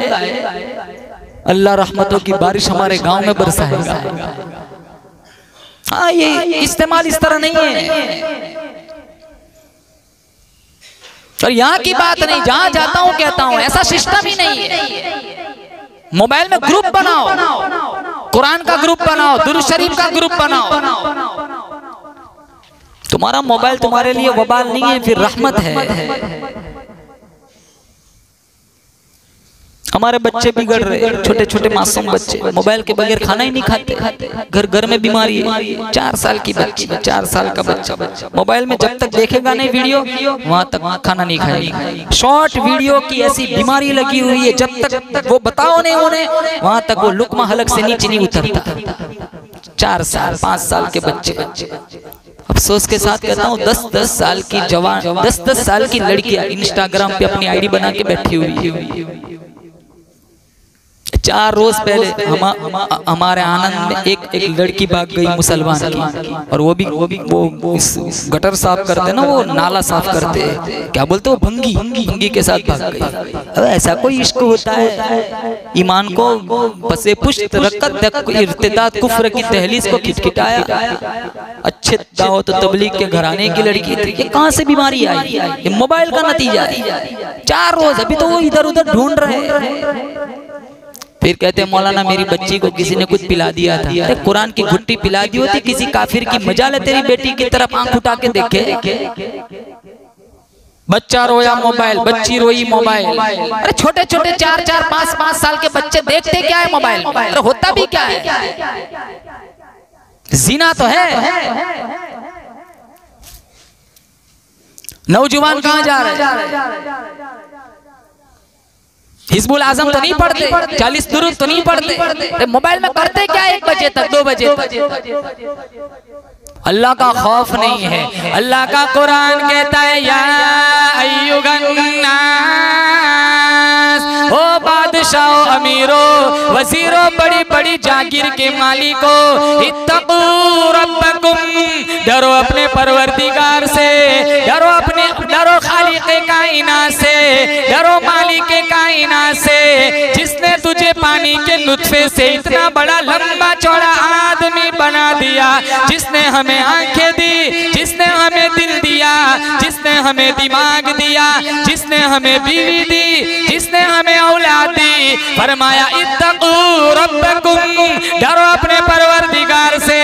अल्लाह रहमतों की बारिश हमारे गांव में बरसाएगा। हाँ, ये इस्तेमाल इस तरह नहीं है। और यहाँ की बात नहीं, जहां जाता हूं कहता हूं, ऐसा सिस्टम ही नहीं है। मोबाइल में ग्रुप बनाओ, कुरान का ग्रुप बनाओ, दुरूद शरीफ का ग्रुप बनाओ। तुम्हारा मोबाइल तुम्हारे लिए वबाल नहीं है, फिर रहमत है। हमारे बच्चे बिगड़ रहे, छोटे छोटे मासूम बच्चे मोबाइल के बगैर खाना ही नहीं खाते। घर घर में बीमारी है। 4 साल की बच्ची, 4 साल का बच्चा मोबाइल में जब तक देखेगा नहीं वीडियो, वहां तक खाना नहीं खाएगा। शॉर्ट वीडियो की ऐसी बीमारी लगी हुई है, जब तक वो बताओ नहीं उन्हें, वहां तक वो लुकमा हलक से नीचे नहीं उतरता। 4 साल 5 साल के बच्चे। अफसोस के साथ कहता हूँ 10-10 साल की जवान, 10-10 साल की लड़कियां इंस्टाग्राम पे अपनी आईडी बना के बैठी हुई है। 4 रोज पहले हमारे आनंद में एक लड़की भाग गई मुसलमान की, और वो गटर साफ करते ना, वो नाला साफ करते हैं, क्या बोलते वो भंगी के साथ भाग गई। अब ऐसा कोई इश्क होता है? ईमान को बसे पुष्ट रखत इर्तिदाद कुफ्र की दहलीज को खिटखिटाया। अच्छे दावत तबलीग के घराने की लड़की थी, ये कहाँ से बीमारी आई? ये मोबाइल का नतीजा है। 4 रोज अभी तो वो इधर उधर ढूंढ रहे हैं। फिर कहते हैं मौलाना मेरी बच्ची को किसी ने कुछ पिला दिया था। अरे कुरान की घुट्टी पिला दी होती किसी काफिर की, मजाल है तेरी बेटी की तरफ आंख उठा के देखे। बच्चा रोया मोबाइल, बच्ची रोई मोबाइल। अरे छोटे छोटे 4-4, 5-5 साल के बच्चे देखते क्या है मोबाइल? अरे होता भी क्या है? ज़िना तो है। नौजवान कहाँ जा रहे हैं? हिजबुल आजम तो नहीं पढ़ते, 40 दुरूद तो नहीं पढ़ते, मोबाइल में करते क्या 1 बजे तक, 2 बजे तक? अल्लाह का खौफ नहीं है। अल्लाह का कुरान कहता है या अय्युहन्नास, ओ बादशाहो, अमीरो, वजीरों, बड़ी बड़ी जागीर के मालिको, इत्तकू रब्बकुम, डरो अपने परवरदिगार से, डरो खालिक़े कायनात से, डरो मालिके कायनात से, जिसने तुझे पानी के नुत्फे से इतना बड़ा लंबा चौड़ा आदमी बना दिया, जिसने हमें आंखें दी, जिसने हमें दिल दिया, जिसने हमें दिमाग दिया, जिसने हमें बीवी दी, जिसने हमें औलाद दी। फरमाया इत्तकू रब्बकुम, डरो अपने परवरदिगार से।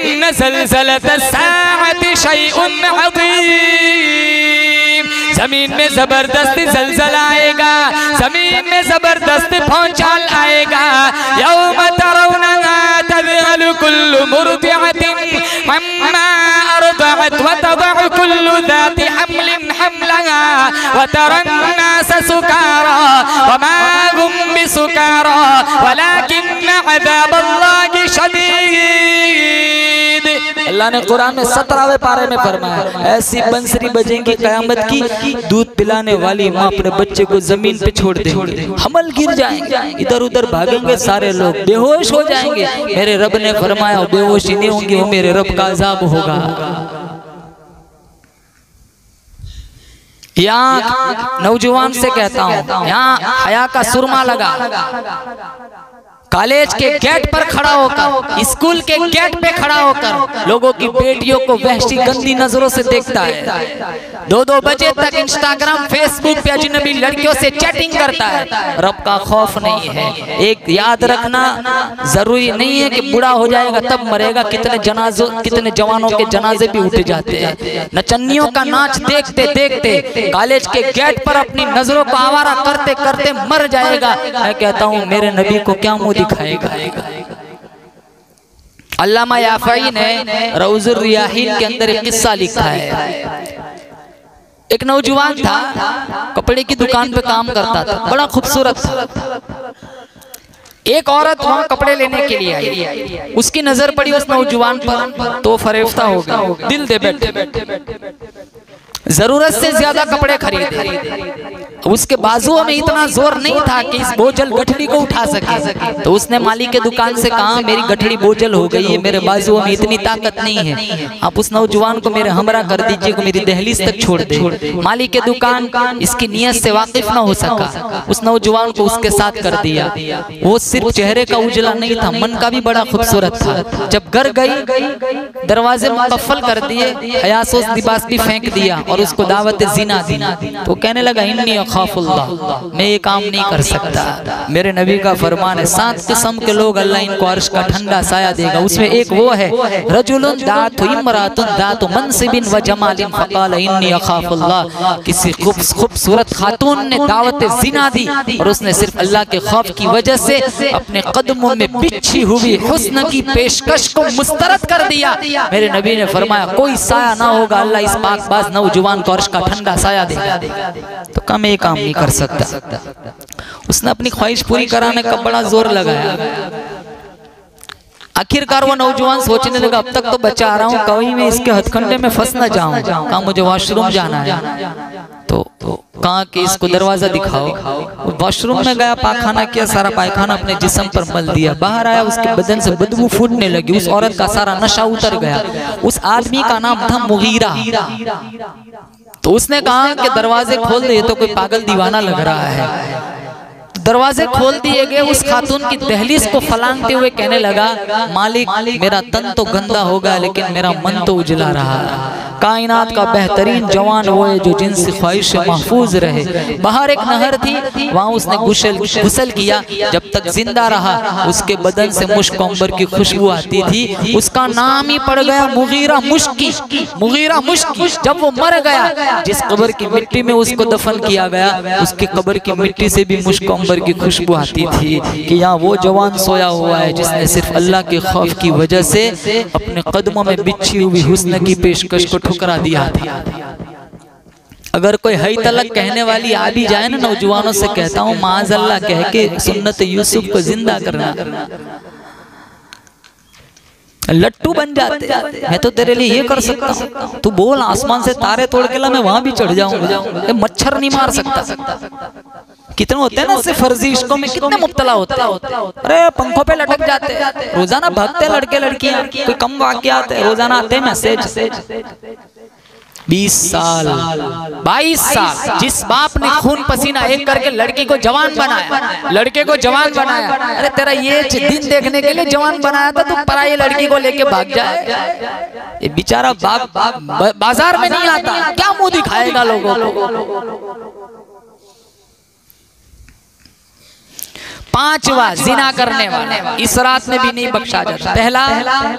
इन्न ज़लज़लतस साअति शैउन अज़ीम, जमीन में जबरदस्त ज़लज़ला आएगा, जमीन में जबरदस्त भूचाल आएगा। यौम तरौनहा तज़हलु कुल्लु मुर्दिअतिन अम्मा अर्दअत व तदअ कुल्लु ज़ाति हम्लिन हम्लहा व तरन नास सुकारा व मा हुम बिसुकारा वलाकिन्न अज़ाबल्लाहि शदीद। अल्लाह ने कुरान में 17वें पारे में फरमाया, ऐसी बंसरी बजेंगी कयामत की, दूध पिलाने वाली माँ अपने बच्चे को जमीन पे छोड़ देंगे, हमल गिर जाएंगे, इधर उधर भागेंगे सारे लोग, बेहोश हो जाएंगे। मेरे रब ने फरमाया बेहोशी नहीं होंगे, वो मेरे रब का अज़ाब होगा। यहाँ नौजवान से कहता हूँ, यहाँ हया का सुरमा लगा, कॉलेज के गेट पर खड़ा होकर, स्कूल के गेट पे खड़ा होकर लोगों की बेटियों को वहशी गंदी नजरों से देखता है। 2-2 बजे तक इंस्टाग्राम फेसबुक पे अजनबी लड़कियों से चैटिंग करता है। रब का खौफ नहीं है। एक याद रखना, जरूरी नहीं है कि बूढ़ा हो जाएगा तब मरेगा। कितने जवानों के जनाजे भी उठ जाते हैं। नचनियों का नाच देखते देखते कॉलेज के गेट पर अपनी नजरों को आवारा करते करते मर जाएगा। मैं कहता हूँ मेरे नबी को क्या मुंह दिखाएगा। अल्लामा याफई ने रौजुर रियाहीन के अंदर एक किस्सा लिखा है। एक नौजवान था, कपड़े की दुकान पे काम करता था, बड़ा खूबसूरत था। एक औरत वहां कपड़े लेने के लिए आई, उसकी नजर पड़ी उस नौजवान पर तो फरेफ्ता हो गया, दिल दे बैठे, जरूरत से ज्यादा कपड़े खरीदे। उसके बाजुओं में इतना जोर नहीं था कि इस बोझल गठड़ी को उठा सके, तो उसने मालिक के दुकान से कहा मेरी गठड़ी बोझल हो गई है, मेरे बाजुओं में इतनी ताकत नहीं है, आप उस नौजवान को मेरे हमरा कर दीजिए, को मेरी दहलीज तक छोड़ दे। मालिक के दुकान इसकी नियत से वाकिफ ना हो सका, उस नौजवान को उसके साथ कर दिया। वो सिर्फ चेहरे का उजला नहीं था, मन का भी बड़ा खूबसूरत था। जब घर गई, दरवाजे मुकफ्फल कर दिए, हयासोस लिबास भी फेंक दिया और उसको दावत ज़िना दी। तो कहने लगा इन्नी अखाफुल्लाह, मैं ये काम नहीं कर सकता। मेरे नबी का फरमान है 7 किस्म के लोग अल्लाह इनको अर्श का ठंडा साया देगा। उसमें एक वो है रजुलुन दातु इमरातुन दातु मनसिबिन व जमालिन फकाल इन्नी अखाफुल्लाह। किसी खूबसूरत खातून ने दावत ज़िना दी और उसने सिर्फ अल्लाह के खौफ की वजह से अपने कदमों में बिछी हुई हुस्न की पेशकश को मुस्तरद कर दिया। मेरे नबी ने फरमाया कोई साया ना होगा, अल्लाह इस पाकबाज नौजवान को अर्श का ठंडा साया देगा। तो कम ये काम नहीं कर सकता। उसने अपनी ख्वाहिश पूरी कराने का बड़ा जोर लगाया। आखिरकार वो नौजवान सोचने लगा अब तक तो बचा रहा हूँ, कहीं मैं इसके हथकंडे में फंस ना जाऊं। कहा मुझे वॉशरूम जाना है, तो कहा कि इसको दरवाजा दिखाओ। वॉशरूम में गया, पाखाना किया, सारा पायखाना अपने जिस्म पर मल दिया। बाहर आया, उसके बदन से बदबू फूटने लगी। उस औरत का सारा नशा उतर गया। उस आदमी का नाम था मुगीरा। तो उसने कहा कि दरवाजे खोल दे, तो कोई पागल दीवाना लग रहा है। दरवाजे खोल दिए गए। उस खातून की दहलीज को फलांगते हुए कहने लगा मालिक मेरा तन तो गंदा होगा लेकिन मेरा मन तो उजला रहा। कायनात का बेहतरीन जवान वो है जो जिनसी ख्वाहिश से महफूज रहे। बाहर एक नहर थी, वहाँ उसने गुसल किया। जब तक जिंदा रहा उसके बदन से मुश्क अंबर की खुशबू आती थी। उसका नाम ही पड़ गया मुगीरा मुश्की, मुगीरा मुश्की। जब वो मर गया, जिस कब्र की मिट्टी में उसको दफन किया गया, उसकी कब्र की मिट्टी से भी मुश्क अंबर की खुशबू आती थी कि यहाँ वो जवान सोया हुआ है जिसने सिर्फ अल्लाह के खौफ की वजह से अपने कदमों में बिछी हुई हुस्न की पेशकश को ठुकरा दिया था। अगर कोई हई तलक कहने वाली आ भी जाए ना, नौजवानों से कहता हूँ माज़ अल्लाह कह के सुन्नत यूसुफ को जिंदा करना। लट्टू बन जाते, मैं तो तेरे लिए ये कर सकता हूँ, तू बोल आसमान से तारे तोड़ के ला, मैं वहां भी चढ़ जाऊंगा। मच्छर नहीं मार सकता। कितने होते हैं ना सिर्फ फर्जी इश्कों में, कितने मुब्तला होते हैं। अरे पंखों पे लटक जाते हैं, रोजाना भागते लड़के लड़कियां। कोई कम वाकयात है, रोजाना आते हैं मैसेज। 20 साल 22 साल जिस बाप ने खून पसीना एक करके लड़की को जवान बनाया, लड़के को जवान बनाया। अरे तेरा ये दिन देखने के लिए जवान बनाया था, तू पराई लड़की को लेके भाग जाए। ये बेचारा बाप बाजार में नहीं आता, क्या मुंह दिखाएगा लोगों को। 5वां जिना करने वाला इस रात में भी नहीं बख्शा जाता। पहला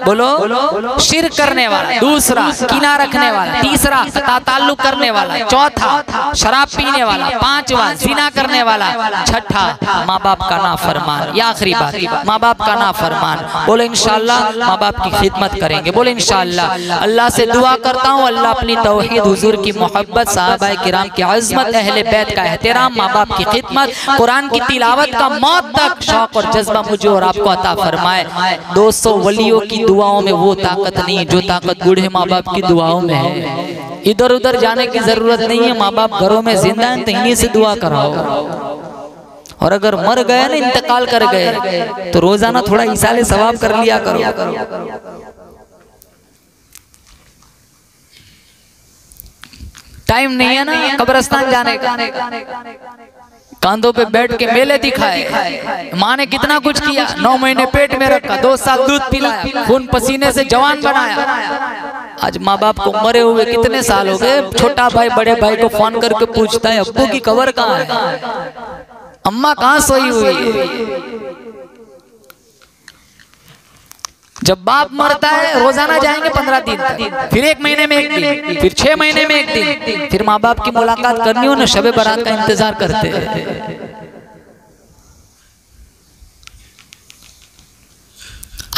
बोलो शिर्क करने वाला, दूसरा कीना रखने वाला, तीसरा ताल्लुक करने वाला, चौथा शराब पीने वाला, 5वां जिना करने वाला, छठा माँ बाप का नाफरमान। या आखिरी बात माँ बाप का नाफरमान। बोले इंशाअल्लाह माँ बाप की खिदमत करेंगे। बोले इंशाअल्लाह। अल्लाह से दुआ करता हूँ अल्लाह अपनी तौहीद, हुजूर की मोहब्बत, सहाबाए किराम की अज़मत, अहले बैत का एहतराम, माँ बाप की खिदमत, कुरान की तिलावत का मौत तक शौक और जज्बा मुझे और आपको अता फरमाए। 200 वलियों की दुआओं में वो ताकत नहीं जो ताकत बूढ़े माँ बाप की दुआओं में है। इधर उधर जाने की जरूरत नहीं है। माँ बाप घरों में जिंदा हैं तो इन्हीं से दुआ कराओ। और अगर मर गए ना, इंतकाल कर गए, तो रोजाना थोड़ा इसाले सवाब कर लिया करो। टाइम नहीं है ना कब्रिस्तान जाने का। कांधों पे बैठ के मेले दिखाए। माँ ने कितना कुछ किया, 9 महीने पेट में रखा, 2 साल दूध पिलाया, खून पसीने से जवान बनाया। आज माँ बाप को मरे हुए कितने साल हो गए। छोटा भाई बड़े भाई को फोन करके पूछता है अब्बू की कब्र कहाँ है, अम्मा कहाँ सोई हुई है। जब बाप मरता है रोजाना जाएंगे 15 दिन तक, फिर 1 महीने में 1 दिन, फिर 6 महीने में 1 दिन, फिर माँ बाप की मुलाकात करनी हो ना, शबे बारात का इंतजार करते हैं।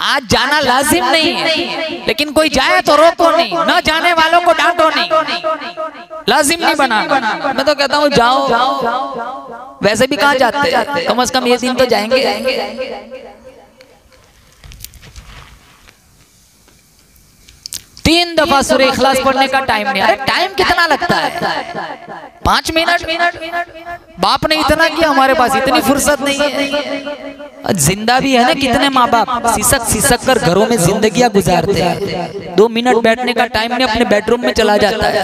आज जाना लाजिम नहीं है, लेकिन कोई जाए तो रोको नहीं, न जाने वालों को डांटो नहीं, लाजिम नहीं बनाना। मैं तो कहता हूँ जाओ, वैसे भी कहाँ जाते हैं, कम से कम ये दिन तो जाएंगे। 3 दफा सूरह इखलास पढ़ने का टाइम नहीं। अरे टाइम कितना लगता है, 5 मिनट। बाप ने इतना किया, हमारे पास इतनी फुर्सत नहीं है। जिंदा भी है ना, कितने माँ बाप सिसक कर घरों में जिंदगियां गुजारते हैं। 2 मिनट बैठने का टाइम नहीं, अपने बेडरूम में चला जाता है।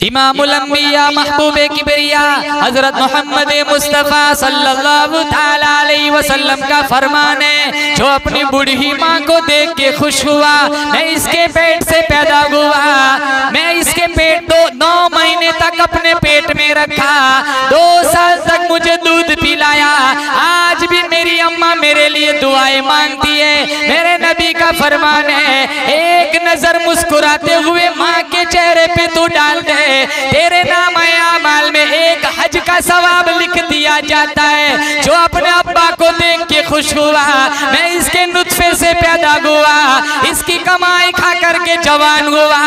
इमामुल अंबिया महबूबे किबरिया हजरत मोहम्मद मुस्तफ़ा सल्लल्लाहु ताला अलैहि वसल्लम का फरमान है, जो अपनी बूढ़ी माँ को देख के खुश हुआ, मैं इसके पेट से पैदा हुआ, मैं इसके पेट 9 महीने अपने पेट में रखा, 2 साल तक मुझे दूध पिलाया। आज भी मेरी अम्मा मेरे लिए दुआएं मांगती है। मेरे नबी का फरमान है, एक नजर मुस्कुराते हुए माँ के चेहरे पे तू डाल दे, तेरे नाम आमाल में एक हज का सवाब लिख दिया जाता है। जो अपने अब्बा को देख के खुश हुआ, मैं इसके नुत्फे से पैदा हुआ, इसकी कमाई खा करके जवान हुआ,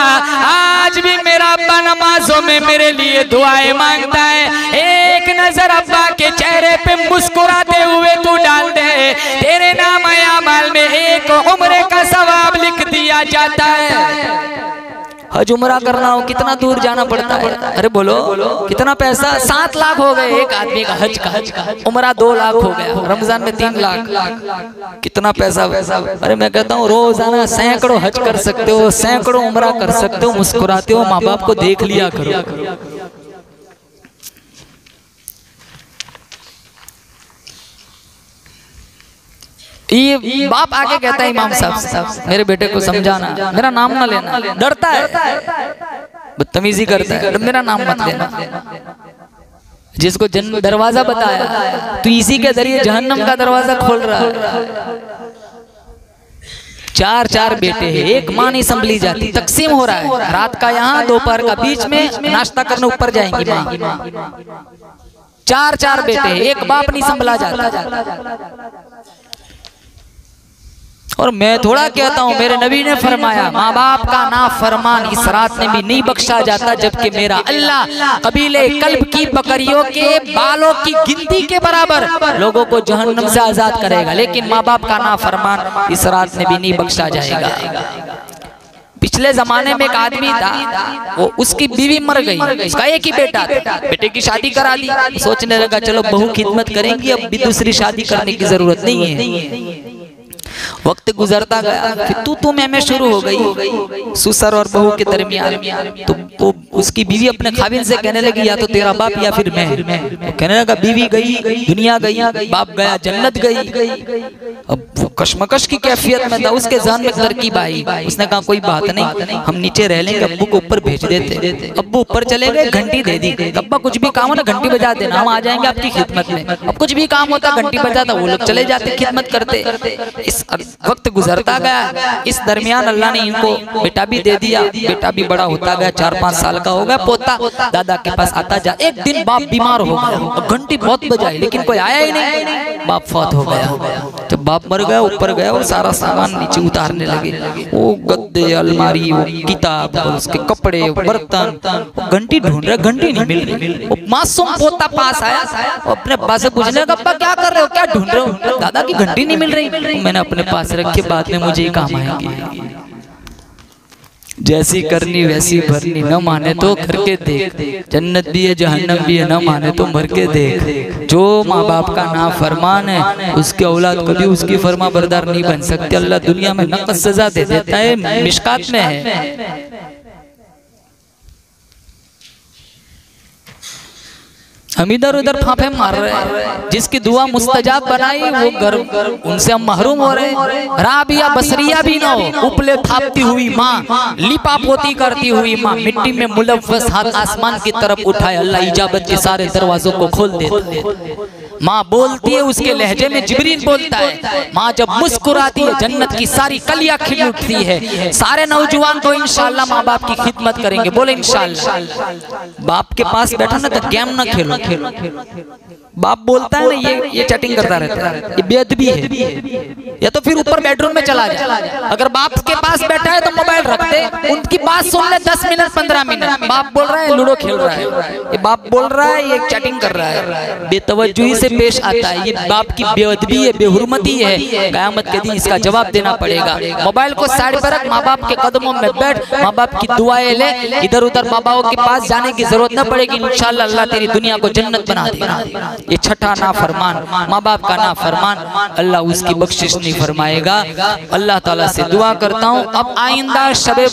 आज भी मेरा अब्बा नमाजों में मेरे लिए दुआएं मांगता है। एक नजर अब्बा के चेहरे पे मुस्कुराते हुए तू डाल दे, तेरे नाम आमाल में एक उम्र का सवाब लिख दिया जाता है। हज उमरा करना हो कितना दूर जाना पड़ता है? अरे बोलो कितना पैसा? 7 लाख हो गए एक आदमी का हज का, उमरा 2 लाख हो गया, रमजान में 3 लाख, कितना पैसा। अरे मैं कहता हूँ रोजाना सैकड़ों हज कर सकते हो, सैकड़ों उमरा कर सकते हो, मुस्कुराते हो, माँ बाप को देख लिया करो। ये बाप आके कहता है इमाम साहब मेरे बेटे को समझाना, मेरा नाम ना लेना, डरता है, बदतमीजी करता है, मेरा नाम मत लेना। जिसको दरवाजा बताया तो इसी के जरिए जहन्नम का दरवाजा खोल रहा है। 4 बेटे हैं, एक माँ नहीं संभली जाती, तकसीम हो रहा है। रात का यहाँ, दोपहर का बीच में नाश्ता करने ऊपर जाएंगी माँ। 4 बेटे हैं, एक बाप नहीं संभला जाता। और मैं थोड़ा कहता हूँ, मेरे नबी ने फरमाया माँ बाप का नाफरमान इस रात में भी नहीं बख्शा जाता, जबकि मेरा अल्लाह कबीले कल्ब की बकरियों के बालों की गिनती के बराबर लोगों को जहन्नम से आजाद करेगा, लेकिन माँ बाप का नाफरमान इस रात में भी नहीं बख्शा जाएगा। पिछले जमाने में एक आदमी था, वो उसकी बीवी मर गई, उसका एक ही बेटा था, बेटे की शादी करा दी, सोचने लगा चलो बहू खिदमत करेंगी, अब भी दूसरी शादी करने की जरूरत नहीं है। वक्त गुजरता गया, फिर तू में शुरू हो गई ससुर और बहू के दरमियान। तो उसकी बीवी अपने खाविन से कहने लगी या तो तेरा बाप या फिर मैं। तो कहने लगा बीवी गई दुनिया गई, बाप गया जन्नत गई। अब कशमकश की कैफियत में था, उसके ज़हन में तरकीब आई। उसने कहा कोई बात नहीं, हम नीचे रह लेंगे, अब्बू को ऊपर भेज देते। अब्बू ऊपर चले गए, घंटी दे दी, अब्बा कुछ भी काम हो ना घंटी बजा देना, हम आ जाएंगे आपकी खिदमत में। अब कुछ भी काम होता घंटी बजाता, वो लोग चले जाते खिदमत करते। इस वक्त गुजरता गया, इस दरमियान अल्लाह ने इनको बेटा भी दे दिया, बेटा भी बड़ा होता गया, 4-5 साल का हो गया, पोता दादा के पास आता जा। एक दिन बाप बीमार हो गया, घंटी बहुत बजाई लेकिन कोई आया ही नहीं, बाप फौत हो गया। जब बाप मर गया, ऊपर गया और सारा सामान नीचे उतारने लगे, वो गद्दे, अलमारी, वो किताब, उसके कपड़े, बर्तन, घंटी ढूंढ रहे, घंटी नहीं मिल रही। वो मासूम पोता पास आया, अपने पास से पूछने लगा अब्बा क्या कर रहे हो, क्या ढूंढ रहे हो? दादा की घंटी नहीं मिल रही। मैंने अपने पास रखे, बाद में मुझे काम आएंगे। जैसी करनी वैसी भरनी, न माने तो करके देख, जन्नत भी है जहन्नम भी है, न माने तो मर के देख। जो माँ बाप का नाफरमान है उसके औलाद कभी उसकी फरमा बरदार नहीं बन सकते। अल्लाह दुनिया में नक़द सजा दे देता है, मिशकात में है। हम इधर उधर फांफे मार रहे हैं, जिसकी दुआ मुस्तजाब बनाई वो घर उनसे हम महरूम हो रहे हैं। राबिया बसरिया भी ना हो, उपले थापती हुई माँ, लिपा पोती करती हुई माँ, मिट्टी में मुलव्वस हाथ आसमान की तरफ उठाए, अल्लाह इजाबत के सारे दरवाजों को खोल देता। माँ बोलती है उसके लहजे में जिब्रील बोलता है। माँ जब मुस्कुराती है जन्नत की सारी कलियां खिल उठती है। सारे नौजवान तो इंशाल्लाह माँ बाप की खिदमत करेंगे, बोले इंशाल्लाह। बाप के पास बैठा ना तो गेम ना खेलो, बाप बोलता है ना ये चैटिंग करता रहता है, ये बेअदबी है। या तो फिर ऊपर बेडरूम में चला जाए, अगर बाप के पास बैठा है तो मोबाइल रख दे, उनकी बात सुन ले 10 मिनट 15 मिनट। बाप बोल रहा है लूडो खेल रहा है, ये बाप बोल रहा है ये चैटिंग कर रहा है, बेतवज्जुही से पेश आता है, ये बाप की बेअदबी है, बेहुरमती है। क़यामत के दिन इसका जवाब देना पड़ेगा। मोबाइल को साइड पर रख, माँ बाप के कदमों में बैठ, माँ बाप की दुआएं ले, इधर उधर माँ बापों के पास जाने की जरूरत न पड़ेगी। इंशाअल्लाह अल्लाह तेरी दुनिया को जन्नत बना देगा। ये छठा नाफरमान, माँ बाप का नाफरमान, अल्लाह उसकी बख्शिश नहीं फरमाएगा। अल्लाह ताला से दुआ करता हूँ अब आइंदा शबे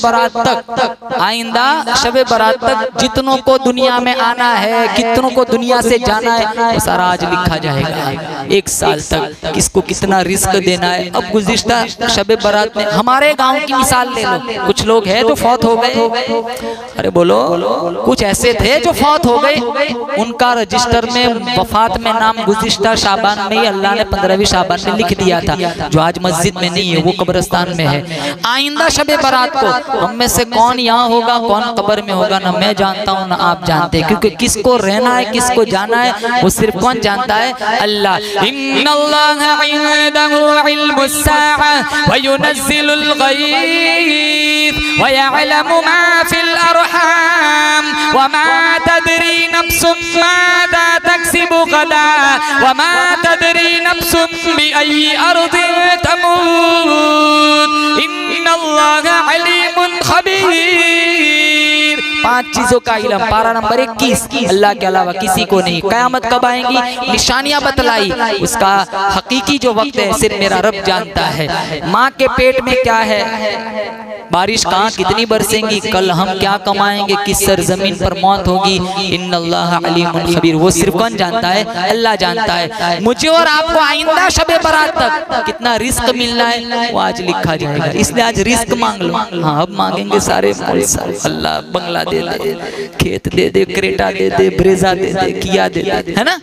बारात तक जितनों को दुनिया में आना है, कितनों को दुनिया से जाना है, वो सारा आज लिखा जाएगा। 1 साल तक किसको कितना रिस्क देना है। अब गुज़िश्ता शबे बारात में हमारे गांव की मिसाल ले लो, कुछ लोग हैं जो फौत हो गए, अरे बोलो कुछ ऐसे थे जो फौत हो गए, उनका रजिस्टर में वफात में नाम गुज़िश्ता शाबान में ही अल्लाह ने 15वीं शाबान में लिख दिया था, जो आज मस्जिद में नहीं है, वो कब्रिस्तान में है। आइंदा शबे बारात को हम में से कौन यहाँ होगा, कौन कब्र में होगा, ना मैं जानता हूँ ना आप जानते, क्योंकि किसको रहना है किसको जाना है वो सिर्फ कौन जानता है, अल्लाह। इन्नल्लाह इंदहु इल्मुस्साअ व युनज़्ज़िलुल गैज़ व यअलमु मा फिल अरहाम व मा तदरी नफ्सुम माज़ा तक्सिबु गदा व मा तदरी नफ्सुम बिअय्यि अर्दिन तमूत इन्नल्लाह अलीमुन खबीर। 5 चीजों का इल्म, पारा नंबर 21, अल्लाह के अलावा किसी को नहीं। कयामत कब आएंगी, निशानियां बतलाई, उसका हकीकी जो वक्त है सिर्फ मेरा रब जानता है। माँ के पेट में क्या है, बारिश कहाँ कितनी बरसेंगी, कल हम क्या कमाएंगे, किस सरजमीन पर मौत होगी, इन्नल्लाह अलीमुन खबीर, वो सिर्फ कौन जानता है, अल्लाह जानता है। मुझे और आपको आइंदा शबे बारात तक कितना रिस्क मिलना है वो आज लिखा जाएगा, इसलिए आज रिस्क मांग लो। हाँ अब मांगेंगे सारे, अल्लाह बंगला दे दे, खेत दे दे, क्रेटा दे दे, ब्रेजा दे दे, किया दे दे, है ना,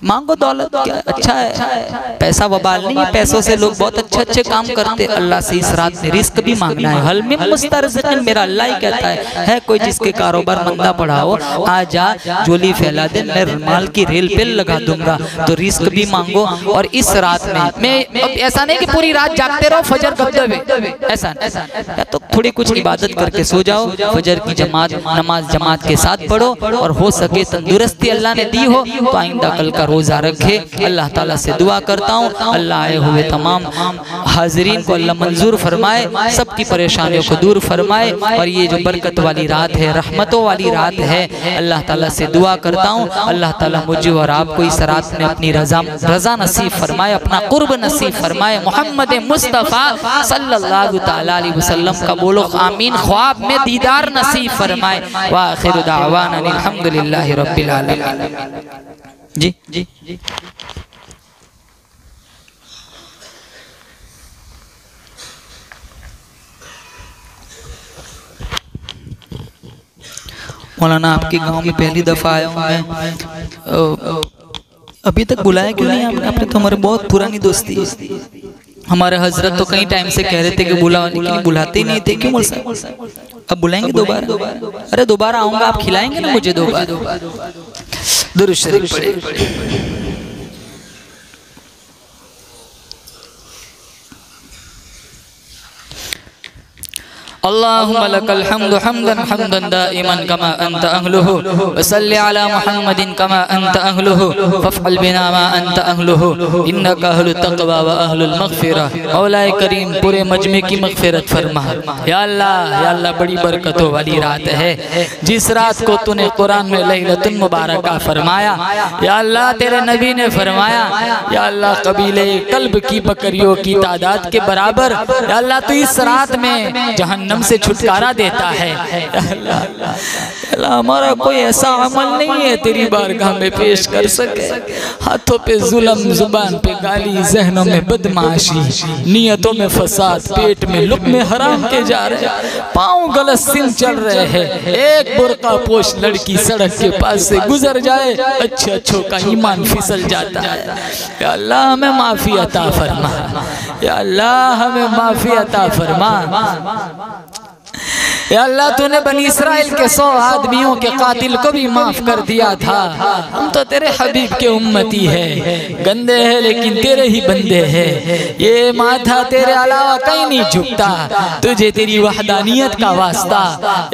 मांगो दौलत, क्या अच्छा है, पैसा वबाल नहीं है, पैसों से लोग बहुत अच्छे अच्छे काम करते। अल्लाह से इस रात में रिस्क भी मांगना है। हल में मुस्तरज़िक़न, मेरा अल्लाह ही कहता है कोई जिसके कारोबार मंदा पड़ा हो, आ जा झोली फैला दे, मैं माल की रेल पे लगा दूंगा। तो रिस्क भी मांगो। और इस रात में मैं ऐसा नहीं कि पूरी रात जागते रहो फजर कब देवे, ऐसा या तो थोड़ी कुछ इबादत करके सो जाओ, फजर की नमाज जमात के साथ पढ़ो, और हो सके तंदुरुस्ती अल्लाह ने दी हो तो आइंदा कल का रोजा रखे। अल्लाह ताला से दुआ करता हूँ अल्लाह आए हुए तमाम हाजिरीन को अल्लाह मंजूर फरमाए, सबकी परेशानियों को दूर फरमाए। और ये जो बरकत वाली रात है, रहमतों वाली रात है, अल्लाह ताला से दुआ करता हूँ अल्लाह ताला मुझे और आपको इस रात में अपनी रजा नसीब फरमाए, अपना कुर्ब नसीब फरमाए। मोहम्मद मुस्तफ़ा सल्लल्लाहु तआला अलैहि वसल्लम का बोलो आमीन। ख्वाब में दीदार नसीब फरमाए। व आखिरु दावाना अल्हम्दुलिल्लाहि रब्बिल आलमीन। जी जी जी मौलाना आपके गांव में पहली दफा आया हूँ मैं, अभी तक बुलाया क्यों नहीं आपने? आपने तो हमारे बहुत पुरानी दोस्ती है। हमारे हजरत तो कई टाइम से कह रहे थे कि बुलाओ, लेकिन बुलाते ही नहीं थे। क्यों मौलवी साहब? अब बुलाएंगे दोबारा? अरे दोबारा आऊंगा, आप खिलाएंगे ना मुझे दोबारा। दुरूद शरीफ पढ़े। अल्लाहुम्मा लकल हम्दु हम्दन हम्दन दाइमन कमा अंत अहलुहु व सल्लि अला मुहम्मदिन कमा अंत अहलुहु फफ़अल बिना मा अंत अहलुहु इन्नका अहलुत तक़वा व अहलुल मग़फ़िरा। मौलाए करीम पूरे मजमे की मग़फ़िरत फरमा। या अल्लाह बड़ी बरकतों वाली रात है, जिस रात को तूने कुरान में लैलतुल मुबारका फरमाया। या अल्लाह तेरे नबी ने फरमाया, या अल्लाह कबीले कल्ब की बकरियों की तादाद के बराबर या अल्लाह तू इस रात में जहन्नम से छुटकारा देता है। अल्लाह हमारा कोई ऐसा अमल नहीं है तेरी बारगाह में पेश कर सके। हाथों पे जुल्म, जुबान पे गाली, जहनों में बदमाशी, नियतों में फसाद, पेट में लुक़्मे हराम के जा रहे, पाँव गलत सिल चल रहे हैं। एक बुर्का पोश लड़की सड़क के पास से गुजर जाए, अच्छे अच्छों का ईमान फिसल जाता है। या अल्लाह हमें माफ़ी अता फरमा, या अल्लाह हमें माफ़ी अता फरमा। या अल्लाह तूने बनी इसराइल के 100 आदमियों के कातिल को भी माफ कर दिया था। हम तो तेरे हबीब के उम्मती है, गंदे हैं लेकिन तेरे ही बंदे हैं। ये माथा तेरे अलावा कहीं नहीं झुकता, तुझे तेरी वहदानियत का वास्ता।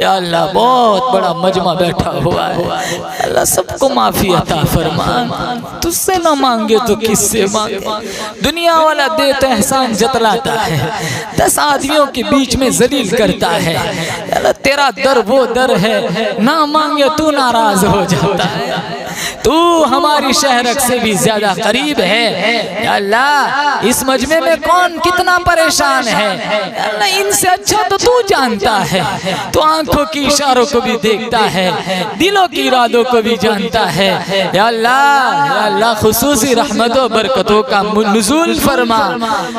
या अल्लाह बहुत बड़ा मजमा बैठा हुआ है, अल्लाह सबको माफी अता फरमा। तुझसे न मांगे तो किससे मांगे? दुनिया वाला दे तो एहसान जतलाता है, 10 आदमियों के बीच में जलील करता है। तेरा दर वो दर है, ना मांगे तू नाराज हो जाता है। तू हमारी शहरक से भी ज्यादा करीब है। या अल्लाह इस मजमे में कौन कितना परेशान है, अल्लाह इनसे अच्छा तो तू जानता है। तो आंखों की इशारों को भी देखता है, दिलों की इरादों को भी जानता है। या अल्लाह खुसूसी रहमतों बरकतों का नुज़ूल फरमा।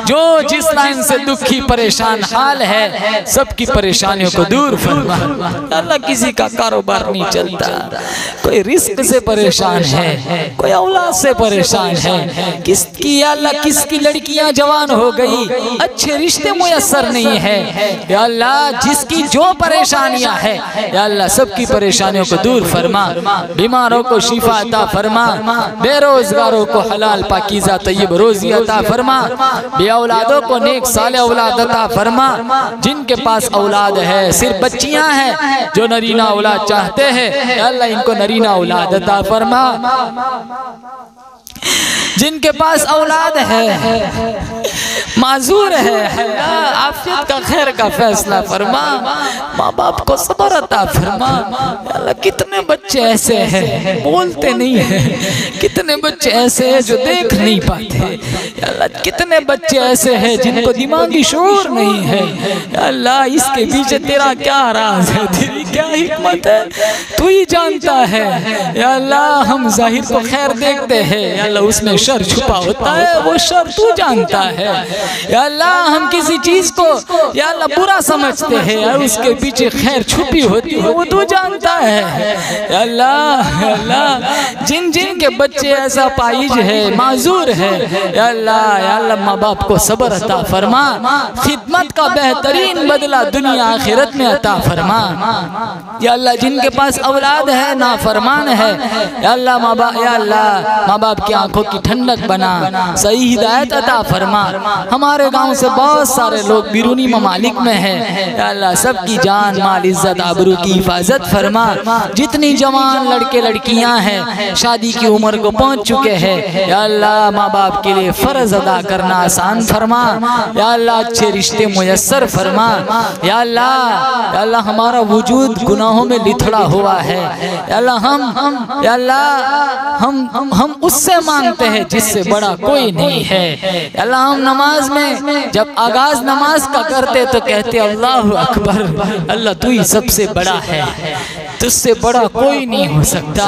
जो जिस लाइन से दुखी परेशान हाल है, सबकी परेशानियों को दूर फरमा। अल्लाह किसी का कारोबार नहीं चलता, कोई रिस्क से परेशान है, कोई औलाद से परेशान है, किसकी अल्लाह किसकी लड़कियां जवान हो गई, अच्छे रिश्ते मुयस्सर नहीं है। या अल्लाह जिसकी जो परेशानियां है, या अल्लाह सबकी परेशानियों को दूर फरमा। बीमारों को शिफा अता फरमा, बेरोजगारों को हलाल पाकीज़ा तय्यब रोजी अता फरमा, बे औलादों को नेक साले औलाद अता फरमा। जिनके पास औलाद है, सिर्फ बच्चियां हैं जो नरीना औलाद चाहते हैं, अल्लाह इनको नरीना औलाद अता फरमा। जिनके पास औलाद है, माजूर है, आफियत का खैर का फैसला फरमा। माँ बाप को सब्र अता फरमा। अल्लाह कितने बच्चे ऐसे हैं बोलते नहीं हैं, कितने बच्चे ऐसे हैं जो देख नहीं पाते। अल्लाह कितने बच्चे ऐसे हैं जिनको दिमागी शऊर नहीं है। अल्लाह इसके पीछे तेरा क्या राज है, तेरी क्या हिकमत है, तू ही जानता है। या अल्लाह हम जाहिर को खैर देखते हैं, अल्लाह उसमें शर छुपा होता है, वो शर तू जानता है। या अल्लाह हम किसी चीज को या अल्लाह बुरा समझते हैं और उसके पीछे खैर छुपी होती है, वो तू जानता है। या अल्लाह जिन जिन के बच्चे ऐसा पाइज है, माजूर है, या अल्लाह माँ बाप को सब्र अता फरमा। खिदमत का बेहतरीन बदला दुनिया आखिरत में अता फरमा। या अल्लाह जिनके पास औलाद है, नाफरमान है, या अल्लाह माँ बाप की आंखों की ठंडक बना, सही हिदायत अता फरमा। हमारे गांव से बहुत सारे लोग बिरूनी ममालिक में हैं, या अल्लाह सबकी जान माल इज्जत आबरू की हिफाजत फरमा। जितनी जवान लड़के लड़कियां हैं शादी की उम्र को पहुंच चुके हैं, या अल्लाह माँ बाप के लिए फर्ज अदा करना आसान फरमा। या अल्लाह अच्छे रिश्ते मुयस्सर फरमा। या अल्लाह हमारा वजूद गुनाहों में लिथड़ा हुआ है। या अल्लाह हम उससे मांगते हैं जिससे बड़ा कोई नहीं है। अल्लाह हम नमाज में जब आगाज नमाज का करते तो कहते अल्लाहु अकबर, अल्लाह तू ही सबसे बड़ा है, तुझसे बड़ा कोई नहीं हो सकता।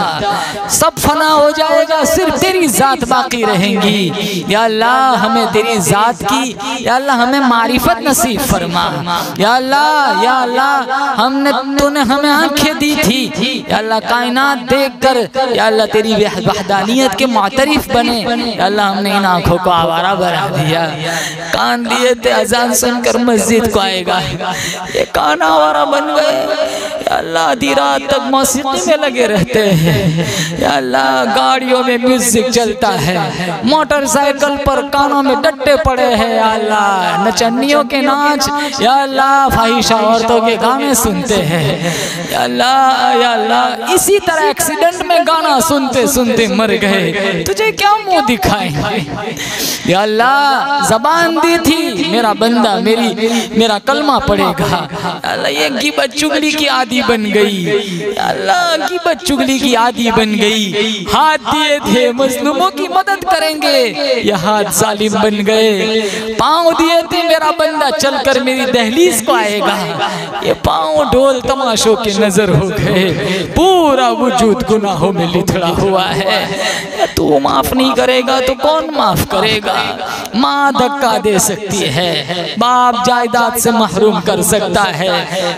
सब फना हो जाएगा, सिर्फ तेरी जात बाकी रहेंगी। या अल्लाह हमें तेरी जात की, या अल्लाह हमें मारिफत नसीब फरमा। या अल्लाह तूने हमें आंखें दी थी, या अल्लाह कायनात देखकर या अल्लाह तेरी वहदानियत के मुतरिफ बने। या अल्लाह हमने इन आंखों को आवारा बना दिया, कान दिए थे अजान सुनकर मस्जिद को आएगा, ये कान आवारा बन गए। या अल्लाह आधी रात तक मौसीकी में लगे रहते हैं। या अल्लाह गाड़ियों में म्यूजिक चलता है, मोटरसाइकिल पर कानों में डट्टे पड़े हैं। या अल्लाह नचनियों के नाच, या अल्लाह फाहिशा औरतों के गाने सुनते हैं। या अल्लाह इसी तरह एक्सीडेंट में गाना सुनते सुनते मर गए, तुझे क्या मुंह दिखाएंगे। या अल्लाह जबान दी थी, मेरा बंदा मेरा कलमा पढ़ेगा। अल्लाह ये गिबत चुगली की आदी बन गई। अल्लाह गिबत चुगली की आदी बन गई। हाथ दिए थे मजलूमों की मदद करेंगे, ये हाथ जालिम बन गए। पाँव दिए थे मेरा बंदा चलकर मेरी दहलीज को आएगा, ये पाँव ढोल तमाशों के नजर हो गए। पूरा वजूद गुनाहों में लिथड़ा हुआ है। तू माफ नहीं करेगा तो कौन माफ करेगा। माँ धक्का दे सकती है, बाप जायदाद से महरूम कर सकता है,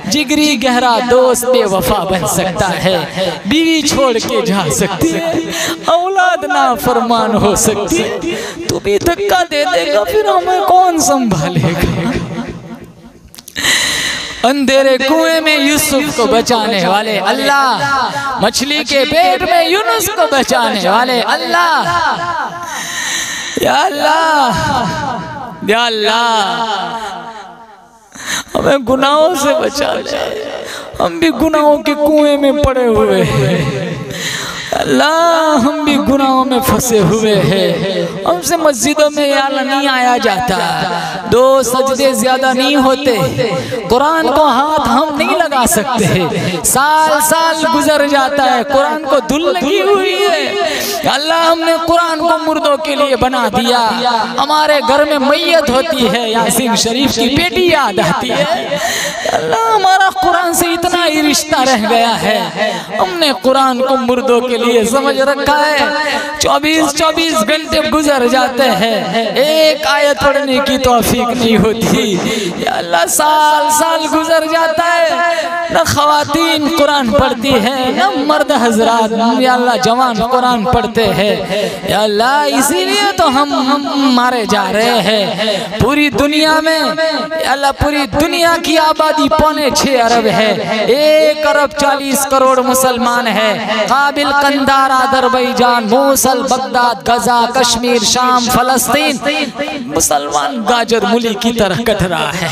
जिगरी गहरा दोस्त बेवफा बन सकता है, बीवी छोड़ के जा सकती है, औलाद ना फरमान हो सकती है। तू भी धक्का दे देगा, फिर हमें कौन संभालेगा। अंधेरे कुएं में यूसुफ को बचाने वाले अल्लाह, मछली के पेट में यूनुस को बचाने वाले अल्लाह। या अल्लाह, या अल्लाह हमें गुनाहों से बचा ले, हम भी गुनाहों के कुएं में पड़े हुए हैं। अल्लाह हम भी गुनाहों में फंसे हुए हैं, हमसे मस्जिदों में या अल्लाह नहीं आया जाता, 2 सजदे ज्यादा नहीं होते। कुरान को हाथ हम नहीं लगा सकते, साल साल गुजर जाता है, कुरान को धूल लगी हुई है। अल्लाह हमने कुरान को मुर्दों के लिए बना दिया। हमारे घर में मैयत होती है, यासीन शरीफ की पेटी याद आती है। अल्लाह हमारा कुरान से इतना ही रिश्ता रह गया है, हमने कुरान को मुर्दों के लिए समझ रखा है। 24-24 घंटे गुजर जाते हैं, एक आयत पढ़ने की तौफीक नहीं होती। या अल्लाह साल साल गुजर जाता है, न खवातीन कुरान पढ़ती है, न मर्द हजरात या अल्लाह जवान कुरान पढ़ते हैं। या अल्लाह इसीलिए तो हम मारे जा रहे हैं। पूरी दुनिया में या अल्लाह पूरी दुनिया की आबादी 6.25 अरब है, 1 अरब 40 करोड़ मुसलमान है। काबिल, कंदार, अजरबैजान, मूसल, बगदाद, गजा, कश्मीर, शाम, फलस्तीन, मुसलमान गाजर मूली की तरह कट रहा है।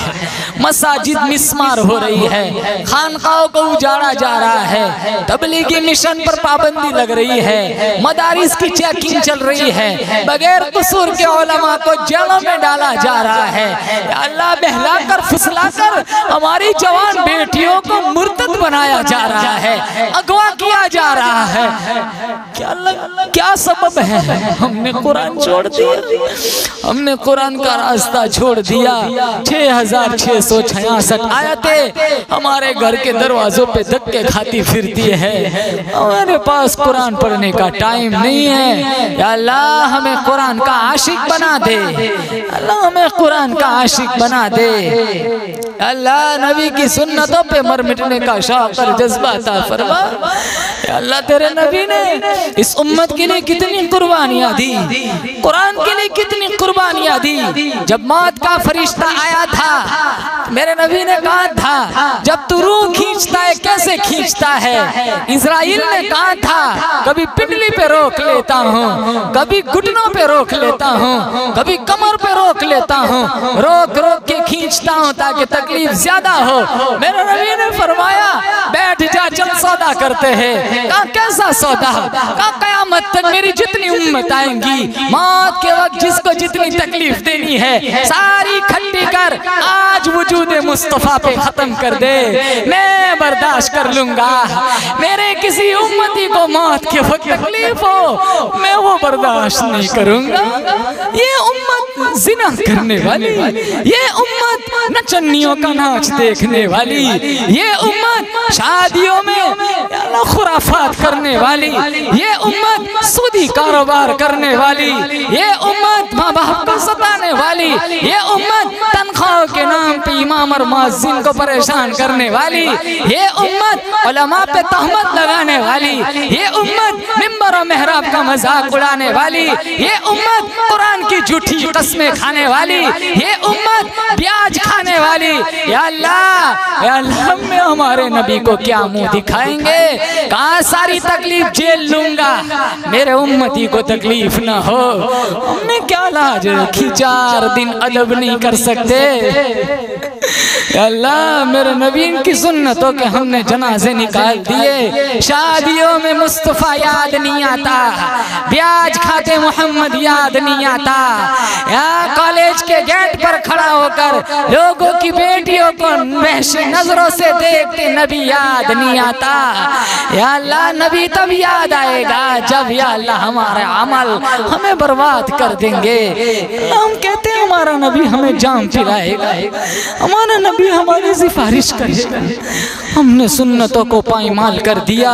मसाजिद मिस्मार हो रही है, खानकाओं को उजाड़ा जा रहा है, तबलीगी मिशन पर पाबंदी लग रही है, मदारिस की चेकिंग चल रही है, बगैर कसूर के उलमा को जेलों में डाला जा रहा है। अल्लाह बहला कर फुसला कर हमारी जवान बेटियों को मुर्तद बनाया जा रहा है, अगवा किया जा रहा है। क्या सबब है? हमने कुरान छोड़ दिया, हमने कुरान का रास्ता छोड़ दिया। 6666 आयतें हमारे घर के दरवाजों पे धक्के खाती फिरती है। हमारे पास कुरान पढ़ने का टाइम नहीं है। या अल्लाह हमें कुरान का आशिक बना दे, अल्लाह हमें कुरान का आशिक बना दे। अल्लाह नबी की सुन्नतों पे मर मिटने का शौक और जज्बा अता फरमा। अल्लाह तेरे नबी ने इस उम्मत के लिए कितनी कुर्बानियां दी, कुरान के लिए कितनी कुर्बानियां दी। जब मौत का फरिश्ता आया था, मेरे नबी ने कहा था जब तू रूह खींचता है कैसे खींचता है। इजराइल ने कहा था कभी पिंडली पे रोक लेता हूँ, कभी घुटनों पे रोक लेता हूँ, कभी कमर पे रोक लेता हूँ, रोक रोक के खींचता हूँ ताकि तकलीफ ज्यादा हो। मेरे नबी ने फरमाया बैठ जा, चल सौदा करते हैं। कहा कैसा सौदा? कहा कयामत तक मेरी जितनी उम्मत आएंगी, मौत के वक्त जिसको जितनी तकलीफ देनी है सारी इकट्ठी कर आज वजूदे मुस्तफा पे खत्म कर दे, मैं बर्दाश्त कर लूंगा। मेरे किसी उम्मती को मौत के वक्त तकलीफ हो, मैं वो बर्दाश्त नहीं करूंगा। ये उम्मत जिना करने वाली, ये उम्मत नचनियों का नाच देखने वाली, ये उम्मत शादियों में खुराफात करने वाली, ये उम्मत सूदी कारोबार करने वाली, ये उम्मत माँ बाप को सताने वाली, ये उम्मत तनख्वाहों के नाम पे इमाम और मुअज्जिन को परेशान करने वाली, ये उम्मत उलमा पे तहमत लगाने वाली, ये उम्मत मिंबर और मेहराब का मजाक उड़ाने वाली, ये उम्मत कुरान की झूठी कस्में खाने वाली, ये उम्मत ब्याज खाने वाली। या अल्लाह में हमारे नबी को क्या मुंह दिखाएंगे? कहाँ सारी तकलीफ झेल लूंगा, मेरे उम्मती को तकलीफ ना हो। हमने क्या लाज रखी, 4 दिन अदब नहीं कर सकते। अल्लाह मेरे नबी की सुन्नतों के हमने जनाजे निकाल दिए। शादियों में मुस्तफा याद नहीं आता, ब्याज खाते मोहम्मद याद नहीं आता। यहाँ कॉलेज के गेट पर खड़ा होकर लोगों की बेटियों को वहशी नजरों से देखते नबी याद नहीं आता। या अल्लाह नबी तब याद आएगा जब या अल्लाह हमारे अमल हमें बर्बाद कर देंगे। हम कहते हैं हमारा नबी हमें जाम पिलाएगा, हमारा नबी हमारी सिफारिश करेगा। हमने सुन्नतों को पायमाल कर दिया,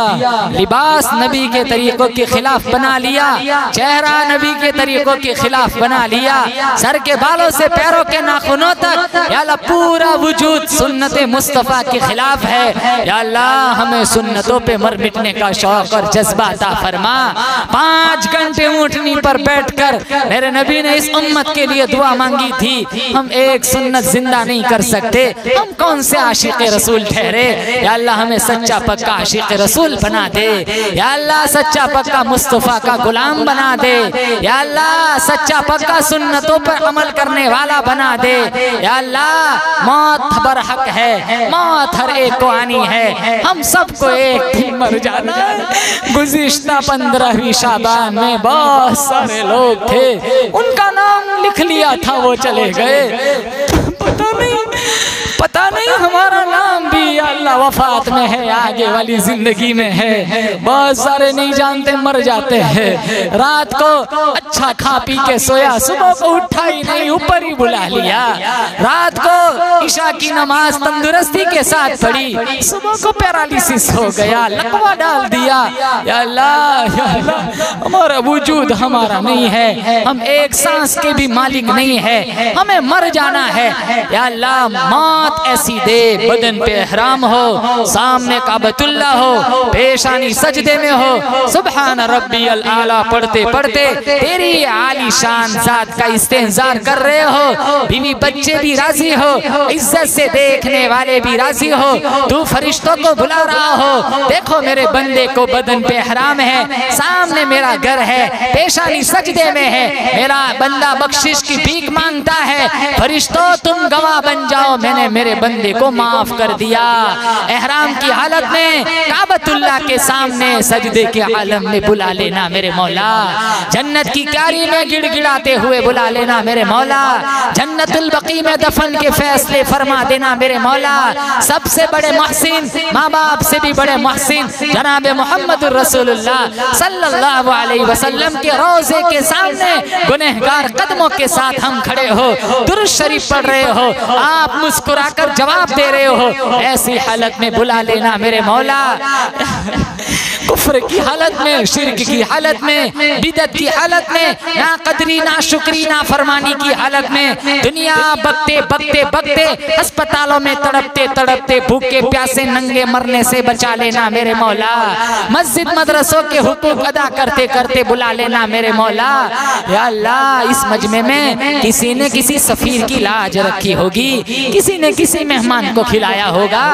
लिबास नबी के तरीकों के खिलाफ बना लिया, चेहरा नबी के तरीकों के खिलाफ बना लिया, सर के बालों से पैरों के नाखूनों तक या अल्लाह पूरा वजूद सुन्नत मुस्तफ़ा के खिलाफ है। या अल्लाह हमें सुन्नतों पे मर मिटने का शौक और जज्बा अता फरमा। 5 घंटे ऊँटनी पर बैठकर मेरे नबी ने इस उम्मत के लिए दुआ मांगी थी, हम एक सुन्नत सुन्नत जिंदा नहीं कर सकते, हम कौन से आशिक रसूल ठहरे। या अल्लाह हमें सच्चा पक्का आशिक रसूल बना दे। या अल्लाह सच्चा पक्का मुस्तफ़ा का गुलाम बना दे। या अल्लाह सच्चा पक्का सुन्नतों पर अमल करने वाला बना दे। या अल्लाह मौत बरहक है, मौत हर एक को आनी है, हम सबको एक दिन मर जाना है। गुज़िश्ता 15वीं शाबान में बहुत सारे लोग थे, उनका नाम लिख लिया था, वो चले गए। पता नहीं हमारा नाम भी अल्लाह वफात में है, आगे वाली जिंदगी में है। बहुत सारे नहीं जानते, मर जाते हैं। रात को अच्छा खा पी के सोया, सुबह को उठा ही नहीं, ऊपर ही बुला लिया। रात को इशा की नमाज तंदुरुस्ती के साथ पढ़ी, सुबह को पैरालिसिस हो गया, लकवा डाल दिया। या अल्लाह हमारा वजूद हमारा नहीं है, हम एक सांस के भी मालिक नहीं है, हमें मर जाना है। या अल्लाह मौत ऐसी दे, बदन पे एहराम हो, सामने काबतुल्लाह हो, पेशानी सजदे में हो, सुबहान रब्बियल आला पढ़ते पढ़ते तेरी आली शान जात का इस्तेंजार कर रहे हो, बीवी बच्चे भी राजी हो, इज्जत से देखने वाले भी राजी हो, तू फरिश्तों को बुला रहा हो, देखो मेरे बंदे को बदन पे एहराम है, सामने मेरा घर है, पेशानी सजदे में है, मेरा बंदा बख्शिश की भीख मांगता है, फरिश्तों तुम गवाह बन जाओ, मैंने मेरे बंदे को माफ कर दिया। एहराम की हालत में काबतुल्लाह के सामने सजदे के आलम में बुला लेना मेरे मौला, जन्नत की क्यारी में गिड़गिड़ाते हुए बुला लेना मेरे मौला, जन्नतुल बकी में दफन के फैसले फरमा देना मेरे मौला। सबसे बड़े मुहसिन, माँ बाप से भी बड़े मुहसिन जनाब मोहम्मदुर रसूलुल्लाह सल्लल्लाहु अलैहि वसल्लम के रोजे के सामने गुनहगार कदमों के साथ हम खड़े हो, दुरूद शरीफ पढ़ रहे हो, आप मुस्कुराकर जवाब दे रहे हो, ऐसी हालत में बुला लेना मेरे मौला। कुफ्र की हालत में, शिर्क की हालत में, बिदत की हालत में, ना कदरी ना शुक्री ना फरमानी की हालत में, दुनिया बकते बकते बकते अस्पतालों में तड़पते तड़पते भूखे प्यासे नंगे मरने से बचा लेना मेरे मौला। मस्जिद मदरसों के हुकूक अदा करते करते बुला लेना मेरे मौला। या अल्लाह इस मजमे में किसी ने किसी सफीर की लाज रखी होगी, किसी ने किसी मेहमान को खिलाया होगा,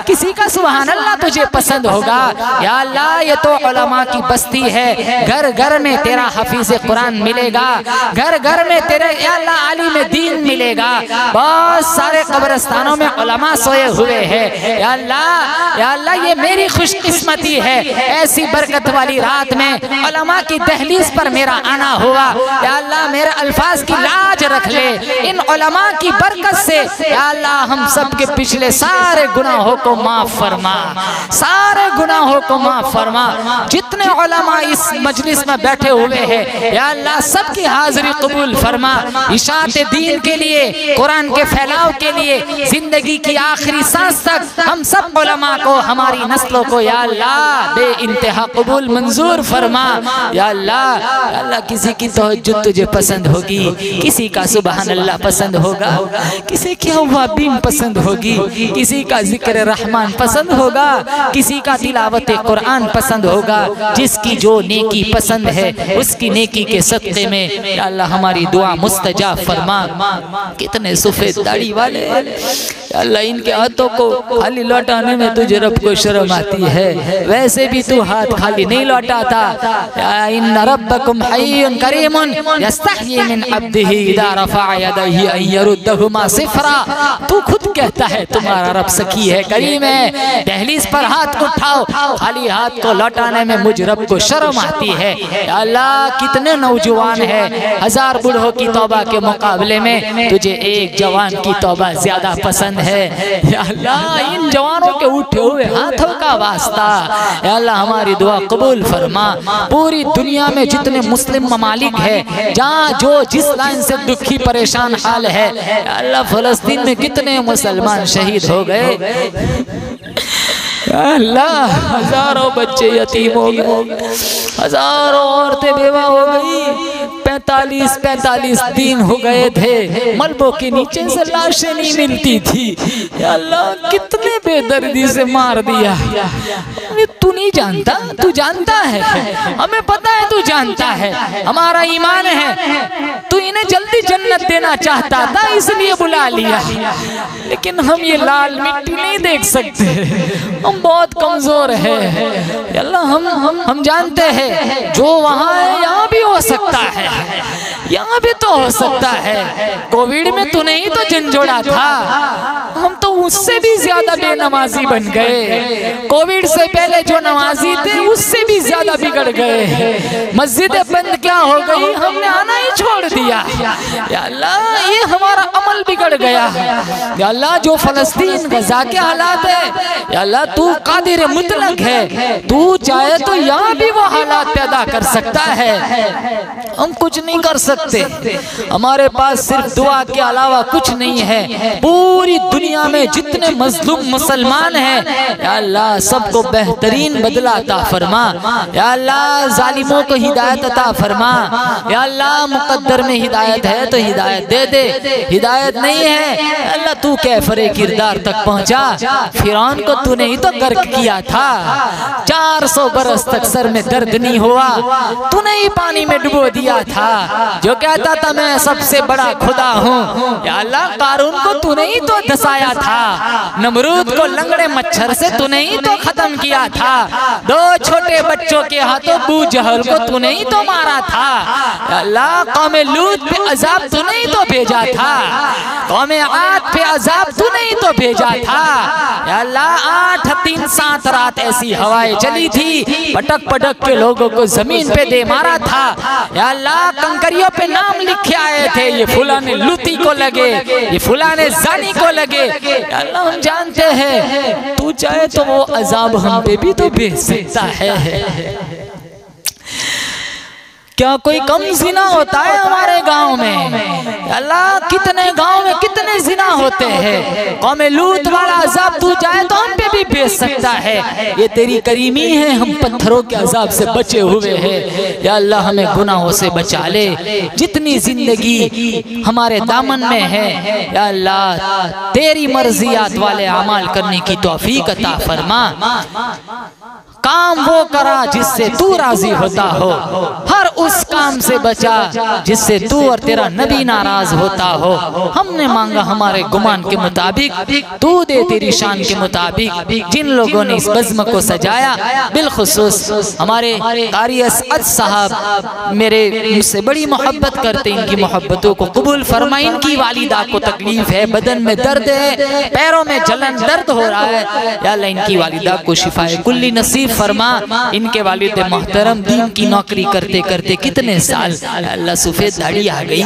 किसी का सुभान अल्लाह तुझे पसंद होगा। या अल्लाह ये तो उलमा की बस्ती है, घर घर में तेरा हाफिज कुरान मिलेगा, घर घर में तेरे या अल्लाह आलिम दीन मिलेगा। बहुत सारे कब्रिस्तानों में उलमा सोए हुए हैं। या अल्लाह ये मेरी खुशकिस्मती है, ऐसी बरकत वाली रात में उलमा की दहलीज पर मेरा आना हुआ। या अल्लाह मेरे अल्फाज की लाज रख ले, इन उलमा की बरकत से या अल्लाह हम सब के पिछले सारे गुनाहों को माफ फरमा, सारे गुनाहों को माफ फरमा। जितने उलमा इस मजलिस में बैठे हुए हैं या अल्लाह सबकी हाजिरी कबूल फरमा। इशाअत दीन के लिए, कुरान के फैलाव के लिए, जिंदगी की आखिरी सांस तक हम सब उलमा को, हमारी नस्लों को या अल्लाह बे इंतहा कबूल मंजूर फरमा। या अल्लाह किसी की तहज्जुद तुझे पसंद होगी, किसी का सुबहान अल्लाह पसंद होगा, किसी की अव्वाबीन पसंद होगी, किसी का जिक्र रहमान पसंद होगा, किसी का तिलावत कुरान पसंद होगा। जिसकी जो नेकी पसंद है उसकी नेकी के सदक़े में या अल्लाह हमारी दुआ मुस्तजाब फरमा। कितने सफेद दाढ़ी वाले अल्लाह, इनके हाथों को खाली लौटाने में तुझे रब को शर्म आती है, वैसे भी तू हाथ खाली नहीं लौटाता। इन्ना रब्बकुम हय्युन करीमुन यस्तहयी मिन अब्दिही इज़ा रफ़अ यदैहि अन यरुद्दहुमा सिफ़रा। तू खुद कहता है तुम्हारा रब सखी है, करीम है, दहलीज पर हाथ उठाओ, खाली हाथ को लौटाने में मुझ रब को शर्म आती है। अल्लाह कितने नौजवान है, 1000 बूढ़ों की तौबा के मुकाबले में तुझे एक जवान की तौबा ज्यादा पसंद है। या अल्लाह इन जवानों के उठे हुए हाथों का वास्ता या अल्लाह हमारी दुआ कबूल फरमा। पूरी दुनिया में जितने मुस्लिम ममालिक है, जहाँ जो जिस लाइन से दुखी परेशान हाल है, अल्लाह फलस्तीन में कितने मुसलमान शहीद हो गए, अल्लाह हजारों बच्चे यतीम हो गए, हजारों औरतें बेवा हो गई, 45 दिन हो गए थे, मलबों के नीचे से लाशें नहीं मिलती थी। या अल्लाह कितने बेदर्दी से मार दिया। तू नहीं जानता, तू जानता है, हमें पता है तू जानता है, हमारा ईमान है। तू इन्हें जल्दी जन्नत देना चाहता था इसलिए बुला लिया, लेकिन हम ये लाल मिट्टी नहीं देख सकते, हम बहुत कमजोर है। अल्लाह हम जानते हैं जो वहाँ है यहाँ भी हो सकता है, यहाँ भी तो हो सकता है। कोविड में तूने ही तो झंझोड़ा था, हम तो उससे भी ज्यादा बेनमाजी बन गए। कोविड से पहले जो नमाजी थे उससे भी ज्यादा बिगड़ गए। मस्जिदें बंद क्या हो गई, हमने आना ही छोड़ दिया। या अल्लाह ये हमारा अमल बिगड़ गया। या अल्लाह जो फलस्तीन गजा के हालात है, या अल्लाह तू कादिर मुतलक है, तू चाहे तो यहाँ भी वो हालात पैदा कर सकता है। हम कुछ नहीं कर सकते, हमारे पास सिर्फ दुआ के अलावा कुछ नहीं है। पूरी दुनिया में जितने मजलूम मुसलमान हैं, या अल्लाह सबको बेहतरीन बदला अता फरमा। या अल्लाह जालिमों को हिदायत अता फरमा। या अल्लाह मुकद्दर में हिदायत है तो हिदायत दे दे, हिदायत नहीं है अल्लाह तू कैफरे किरदार तक पहुंचा। फिरौन को तूने ही तो गर्क किया था, 400 बरस तक सर में दर्द नहीं हुआ, तूने ही पानी में डुबो दिया था। जो कहता था मैं सबसे बड़ा खुदा हूँ, या अल्लाह कारून को तूने ही तो धसाया था, नमरूद को लंगड़े मच्छर से तूने ही तो खत्म किया था, 2 छोटे बच्चों के हाथों अबू जहल को तूने ही तो मारा था। या अल्लाह कौम लूत पे अजाब तूने ही तो भेजा था, कौम आद पे अजाब तूने ही तो भेजा था। या अल्लाह 8 दिन 7 रात ऐसी हवाएं चली थी, पटक पटक के लोगों को जमीन पे दे मारा था। या अल्लाह कंकरियों पे नाम लिखे आए थे, ये फुलाने लूती को लगे, ये फुलाने जानी को लगे। या अल्लाह हम जानते हैं तू चाहे तो वो अजाब हम पे भी तो भेज सकता है। क्या कोई कम जिना होता है हमारे गांव में? अल्लाह कितने गांव में कितने जिना होते हैं। कौम लूत वाला अजाब तू चाहे तो हम पे भी भेज सकता है, ये तेरी करीमी है, हम पत्थरों के अजाब से बचे हुए हैं। या अल्लाह हमें गुनाहों से बचा ले, जितनी जिंदगी हमारे दामन में है या अल्लाह तेरी मर्जियात वाले अमाल करने की तौफीक अता फरमा। काम वो करा जिससे तू राजी होता हो, हर उस काम से बचा जिससे तू और तेरा नबी नाराज होता हो। हमने मांगा हमारे गुमान के मुताबिक, तू दे तेरी शान के मुताबिक। जिन लोगों ने इस बज़्म को सजाया, बिलखुसूस हमारे कारी असअद साहब मेरे मुझसे बड़ी मोहब्बत करते, इनकी मोहब्बतों को कबूल फरमा। इनकी वालिदा को तकलीफ है, बदन में दर्द है, पैरों में जलन दर्द हो रहा है, या अल्लाह इनकी वालिदा को शिफाए कुल्ली नसीब फरमा। इनके वालिद मोहतरम दीन की नौकरी करते करते कितने साल, अल्लाह सफेद दाढ़ी आ गई,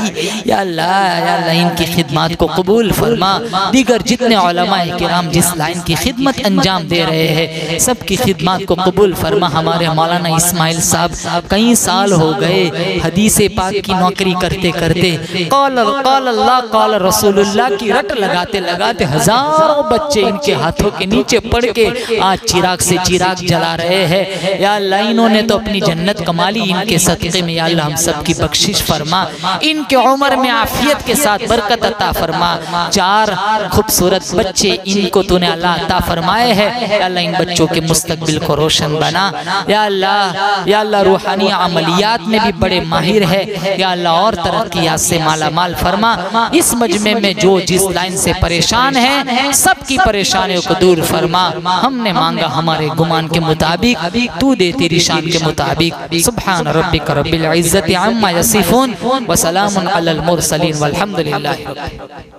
या अल्लाह इनकी खिदमत को कबूल फरमा। दीगर जितने उलमाए किराम जिस लाइन की खिदमत अंजाम दे रहे हैं, सबकी खिदमत को कबूल फरमा। हमारे मौलाना इस्माइल साहब कई साल हो गए हदीस पाक की नौकरी करते करते कौल अल्लाह कौल रसूलुल्लाह की रट लगाते लगाते हजारों बच्चे इनके हाथों के नीचे पड़ के आज चिराग से चिराग जला रहे हैं। या अल्लाह इन्होंने तो अपनी जन्नत कमा ली, इनके सदक़े में या अल्लाह हम सब की बख्शिश फरमा। इनके उम्र में आफियत के साथ बरकत अता फरमा। 4 खूबसूरत बच्चे इनको तूने अल्लाह अता फरमाए हैं, या अल्लाह इन बच्चों के मुस्तकबिल को रोशन बना। या अल्लाह रूहानी अमलियात में भी बड़े माहिर है, या अल्लाह और तरक्कियात से माला माल फरमा। इस मजमे में जो जिस लाइन से परेशान है, सबकी परेशानियों को दूर फरमा। हमने मांगा हमारे गुमान के मुताबिक, तू दे तेरी शान के मुताबिक। सुब्हान रब्बिक रब्बिल इज्जति अम्मा यसिफून व सलामुन अलल मुरसलीन वल्हम्दुलिल्लाहि रब्बिल आलमीन।